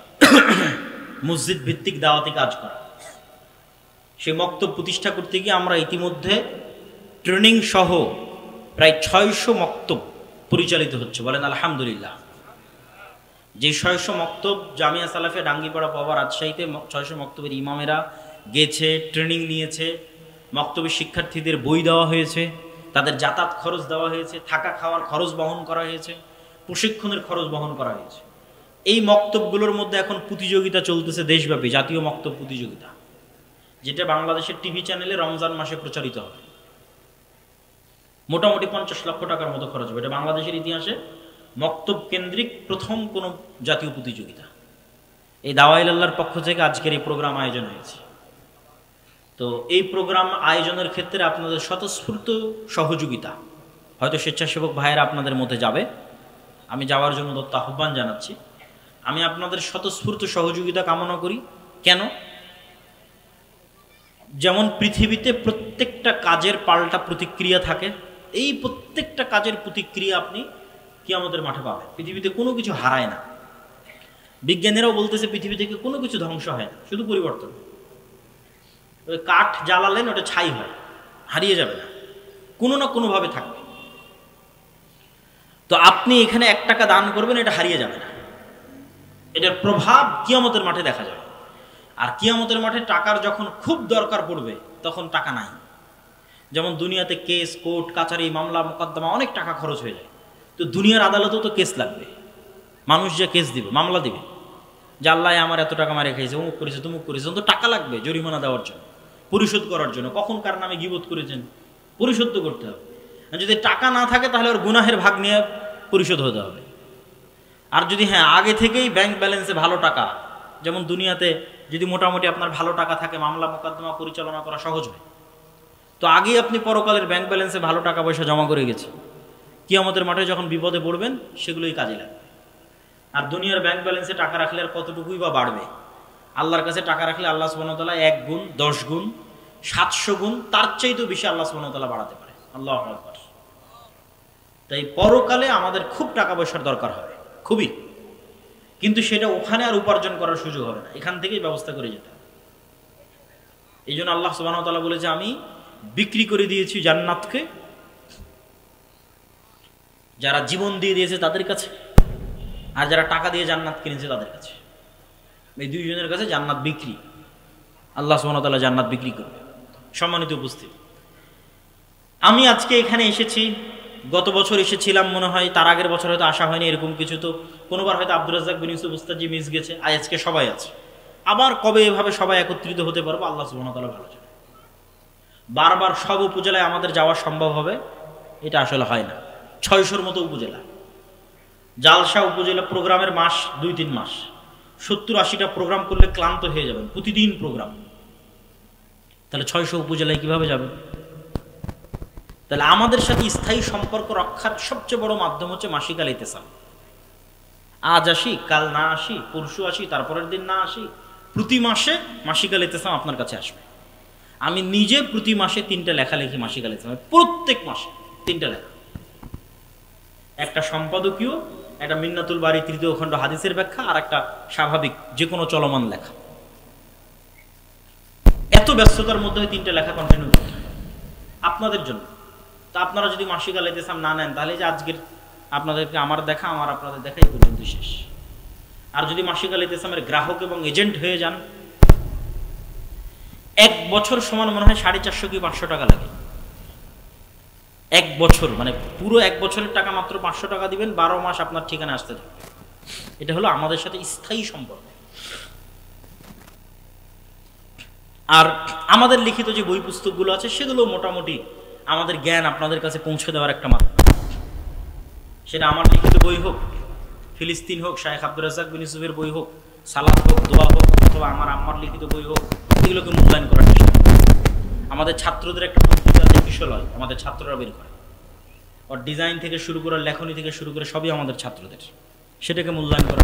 মসজিদ ভিত্তিক দাওয়াতি কাজ করা। সেই মক্তব প্রতিষ্ঠা করতে গিয়ে আমরা ইতিমধ্যে ট্রেনিং সহ প্রায় 600 মক্তব পরিচালিত হচ্ছে, বলেন আলহামদুলিল্লাহ। যে 600 মক্তব জামিয়া সালাফিয়া ডাঙ্গিপাড়া পাওয়া রাজশাহীতে 600 মক্তবের ইমামেরা গেছে, ট্রেনিং নিয়েছে, মক্তবের শিক্ষার্থীদের বই দেওয়া হয়েছে, তাদের যাতায়াত খরচ দেওয়া হয়েছে, থাকা খাওয়ার খরচ বহন করা হয়েছে, প্রশিক্ষণের খরচ বহন করা হয়েছে। এই মক্তবগুলোর মধ্যে এখন প্রতিযোগিতা চলতেছে দেশব্যাপী, জাতীয় মক্তব প্রতিযোগিতা, যেটা বাংলাদেশের টিভি চ্যানেলে রমজান মাসে প্রচারিত হবে। মোটামুটি 50 লক্ষ টাকার মতো খরচ হবে। এটা বাংলাদেশের ইতিহাসে মক্তব কেন্দ্রিক প্রথম কোন জাতীয় প্রতিযোগিতা। এই দাওয়া ইলাল্লাহর পক্ষ থেকে আজকের এই প্রোগ্রাম আয়োজন হয়েছে। তো এই প্রোগ্রাম আয়োজনের ক্ষেত্রে আপনাদের স্বতঃস্ফূর্ত সহযোগিতা, হয়তো স্বেচ্ছাসেবক ভাইয়েরা আপনাদের মধ্যে যাবে, আমি যাওয়ার জন্য দত্ত আহ্বান জানাচ্ছি। আমি আপনাদের স্বতঃস্ফূর্ত সহযোগিতা কামনা করি। কেন? যেমন পৃথিবীতে প্রত্যেকটা কাজের পাল্টা প্রতিক্রিয়া থাকে, এই প্রত্যেকটা কাজের প্রতিক্রিয়া আপনি কিয়ামতের মাঠে পাবেন। পৃথিবীতে কোনো কিছু হারায় না। বিজ্ঞানীরাও বলতেছে পৃথিবী থেকে কোনো কিছু ধ্বংস হয় না, শুধু পরিবর্তন। ওই কাঠ জ্বালালেন ওটা ছাই হয়, হারিয়ে যাবে না, কোনো না কোনোভাবে থাকবে। তো আপনি এখানে 1 টাকা দান করবেন, এটা হারিয়ে যাবে না, এটার প্রভাব কিয়ামতের মাঠে দেখা যাবে। আর কিয়ামতের মাঠে টাকার যখন খুব দরকার পড়বে তখন টাকা নাই। যেমন দুনিয়াতে কেস, কোর্ট কাছারি, মামলা মোকদ্দমা অনেক টাকা খরচ হয়ে যায়। তো দুনিয়ার আদালতেও তো কেস লাগবে, মানুষ যে কেস দিবে, মামলা দিবে যে আল্লাহ আমার এত টাকা মারে খাইছে, অমুক করেছে তমুক করেছে, তো টাকা লাগবে জরিমানা দেওয়ার জন্য, পরিশোধ করার জন্য। কখন কার নামে গীবত করেছেন পরিশোধ তো করতে হবে। যদি টাকা না থাকে তাহলে ওর গুনাহের ভাগ নিয়ে পরিশোধ হতে হবে। আর যদি আগে থেকেই ব্যাংক ব্যালেন্সে ভালো টাকা, যেমন দুনিয়াতে যদি মোটামুটি আপনার ভালো টাকা থাকে মামলা মোকদ্দমা পরিচালনা করা সহজ হয়, তো আগেই আপনি পরকালের ব্যাংক ব্যালেন্সে ভালো টাকা পয়সা জমা করে গেছে, কিয়ামতের মাঠে যখন বিপদে পড়বেন সেগুলোই কাজে লাগবে। আর দুনিয়ার ব্যাংক ব্যালেন্সে টাকা রাখলে আর কতটুকুই বা বাড়বে? আল্লাহর কাছে টাকা রাখলে আল্লাহ সুবহানাহু ওয়া তাআলা 1 গুণ, 10 গুণ, 700 গুণ, তার চাইতেও বেশি আল্লাহ সুবহানাহু ওয়া তাআলা বাড়াতে পারে। আল্লাহু আকবার। তাই পরকালে আমাদের খুব টাকা পয়সার দরকার হবে, খুবই, কিন্তু সেটা ওখানে আর উপার্জন করার সুযোগ হবে না, এখান থেকেই ব্যবস্থা করে যেতে হবে। এই জন্য আল্লাহ সুবহানাহু ওয়া তাআলা বলেছে, আমি বিক্রি করে দিয়েছি জান্নাতকে যারা জীবন দিয়ে দিয়েছে তাদের কাছে, আর যারা টাকা দিয়ে জান্নাত কিনেছে তাদের কাছে। এই দুইজনের কাছে জান্নাত বিক্রি, আল্লাহ সুবহানাহু ওয়া তাআলা জান্নাত বিক্রি করবে। সম্মানিত উপস্থিতি, আমি আজকে এখানে এসেছি, গত বছর এসেছিলাম মনে হয়, তার আগের বছর হয়তো আসা হয়নি এরকম কিছু, তো কোনোবার হয়তো আব্দুর রাজ্জাক বিন ইউসুফ উস্তাদজি মিস গেছে, আজকে সবাই আছে। আবার কবে এভাবে সবাই একত্রিত হতে পারবো আল্লাহ সুবহানাহু ওয়া তাআলা ভালো জানেন। বারবার সব উপজেলায় আমাদের যাওয়া সম্ভব হবে এটা আসলে হয় না। 600-র মতো উপজেলা, জালসা উপজেলা প্রোগ্রামের মাস 2-3 মাস, 70-80টা প্রোগ্রাম করলে ক্লান্ত হয়ে যাবেন, প্রতিদিন প্রোগ্রাম। তাহলে 600 উপজেলায় কিভাবে যাবেন? তাহলে আমাদের সাথে স্থায়ী সম্পর্ক রক্ষার সবচেয়ে বড় মাধ্যম হচ্ছে মাসিক আল ইতিসাম। আজ আসি, কাল না আসি, পরশু আসি, তারপরের দিন না আসি, প্রতি মাসে মাসিক আল ইতিসাম আপনার কাছে আসবে। আমি নিজে প্রতি মাসে 3টা লেখা লিখি মাসিক আল ইতিসামে, প্রত্যেক মাসে 3টা লেখা, একটা সম্পাদকীয়, একটা মিন্নাতুল বারী 3য় খণ্ড হাদিসের ব্যাখ্যা, আর একটা স্বাভাবিক যে কোনো চলমান লেখা। এত ব্যস্ততার মধ্যে 3টা লেখা কন্টিনিউ করতে হয় আপনাদের জন্য। তা আপনারা যদি মাসিক আল ইতিসাম না নেন তাহলে যে আজকের আপনাদেরকে আমার দেখা, আমার আপনাদের দেখা, এই পর্যন্ত শেষ। আর যদি মাসিক আল ইতিসামের গ্রাহক এবং এজেন্ট হয়ে যান, 1 বছর সমান মনে হয় 450 কি 500 টাকা লাগে। 1 বছর মানে পুরো 1 বছরের টাকা মাত্র 500 টাকা দিবেন, 12 মাস আপনার ঠিকানা আসতে থাকবে। এটা হলো আমাদের সাথে স্থায়ী সম্পর্ক। আর আমাদের লিখিত যে বই পুস্তকগুলো আছে সেগুলো মোটামুটি আমাদের জ্ঞান আপনাদের কাছে পৌঁছে দেওয়ার একটা মাধ্যম। সেটা আমার লিখিত বই হোক, ফিলিস্তিন হোক, শায়েখ আব্দুর রাজ্জাক বিন ইউসুফের বই হোক, সালাত হোক, দোয়া হোক, অথবা আমার লিখিত বই হোক, এগুলোকে মূল্যায়ন করার চেষ্টা। আমাদের ছাত্রদের একটা পত্রিকা আছে কৌশল আমাদের ছাত্ররা বের করে, ওর ডিজাইন থেকে শুরু করে লেখনী থেকে শুরু করে সবই আমাদের ছাত্রদের, সেটাকে মূল্যায়ন করা।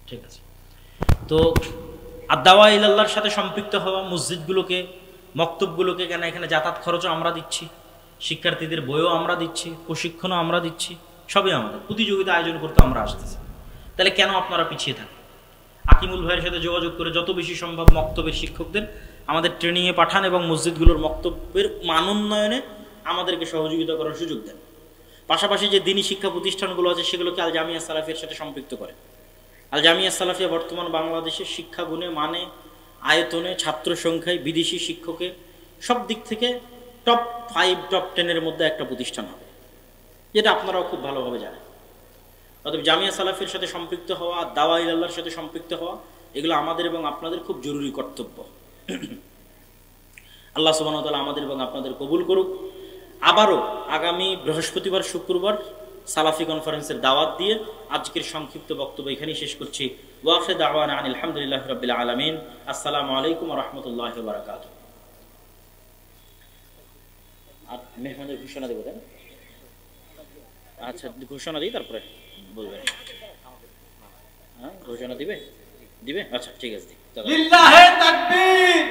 ঠিক আছে, তো আদাওয়া ইলাল্লাহর সাথে সম্পৃক্ত হওয়া, মসজিদগুলোকে মক্তবগুলোকে, কেন এখানে যাতায়াত খরচও আমরা দিচ্ছি, শিক্ষার্থীদের বইও আমরা দিচ্ছি, প্রশিক্ষণও আমরা দিচ্ছি, সবই আমাদের, প্রতিযোগিতা আয়োজন করতে আমরা আসতেছি। তাহলে কেন আপনারা পিছিয়ে থাকেন? আকিমুল ভাইয়ের সাথে যোগাযোগ করে যত বেশি সম্ভব মক্তবের শিক্ষকদের আমাদের ট্রেনিংয়ে পাঠান এবং মসজিদগুলোর মক্তবের মানোন্নয়নে আমাদেরকে সহযোগিতা করার সুযোগ দেন। পাশাপাশি যে দিনী শিক্ষা প্রতিষ্ঠানগুলো আছে সেগুলোকে আল জামিয়া সালাফিয়ার সাথে সম্পৃক্ত করে। আল জামিয়া সালাফিয়া বর্তমান বাংলাদেশের শিক্ষা গুণে, মানে, আয়তনে, ছাত্র সংখ্যায়, বিদেশি শিক্ষকে সব দিক থেকে টপ 5 টপ 10-এর মধ্যে একটা প্রতিষ্ঠান হবে, যেটা আপনারাও খুব ভালোভাবে জানেন। অতএব জামিয়া সালাফির সাথে সম্পৃক্ত হওয়া, দাওয়া ইলাল্লাহর সাথে সম্পৃক্ত হওয়া, এগুলো আমাদের এবং আপনাদের খুব জরুরি কর্তব্য। আল্লাহ সুবহানাহু ওয়া তাআলা আমাদের এবং আপনাদের কবুল করুক। আবারও আগামী বৃহস্পতিবার, শুক্রবার সালাফি কনফারেন্সের দাওয়াত দিয়ে আজকের সংক্ষিপ্ত বক্তব্য এখানেই শেষ করছি। ওয়া আখিরু দাওয়ানা আনিল হামদুলিল্লাহি রাব্বিল আলামিন। আসসালামু আলাইকুম ওয়া রাহমাতুল্লাহি ওয়া বারাকাতুহু। আর মেহমানের ঘোষণা দেব, তাই? আচ্ছা, ঘোষণা দিই, তারপরে বলবেন। হ্যাঁ, ঘোষণা দিবে? আচ্ছা, ঠিক আছে। লিল্লাহি তাকবীর।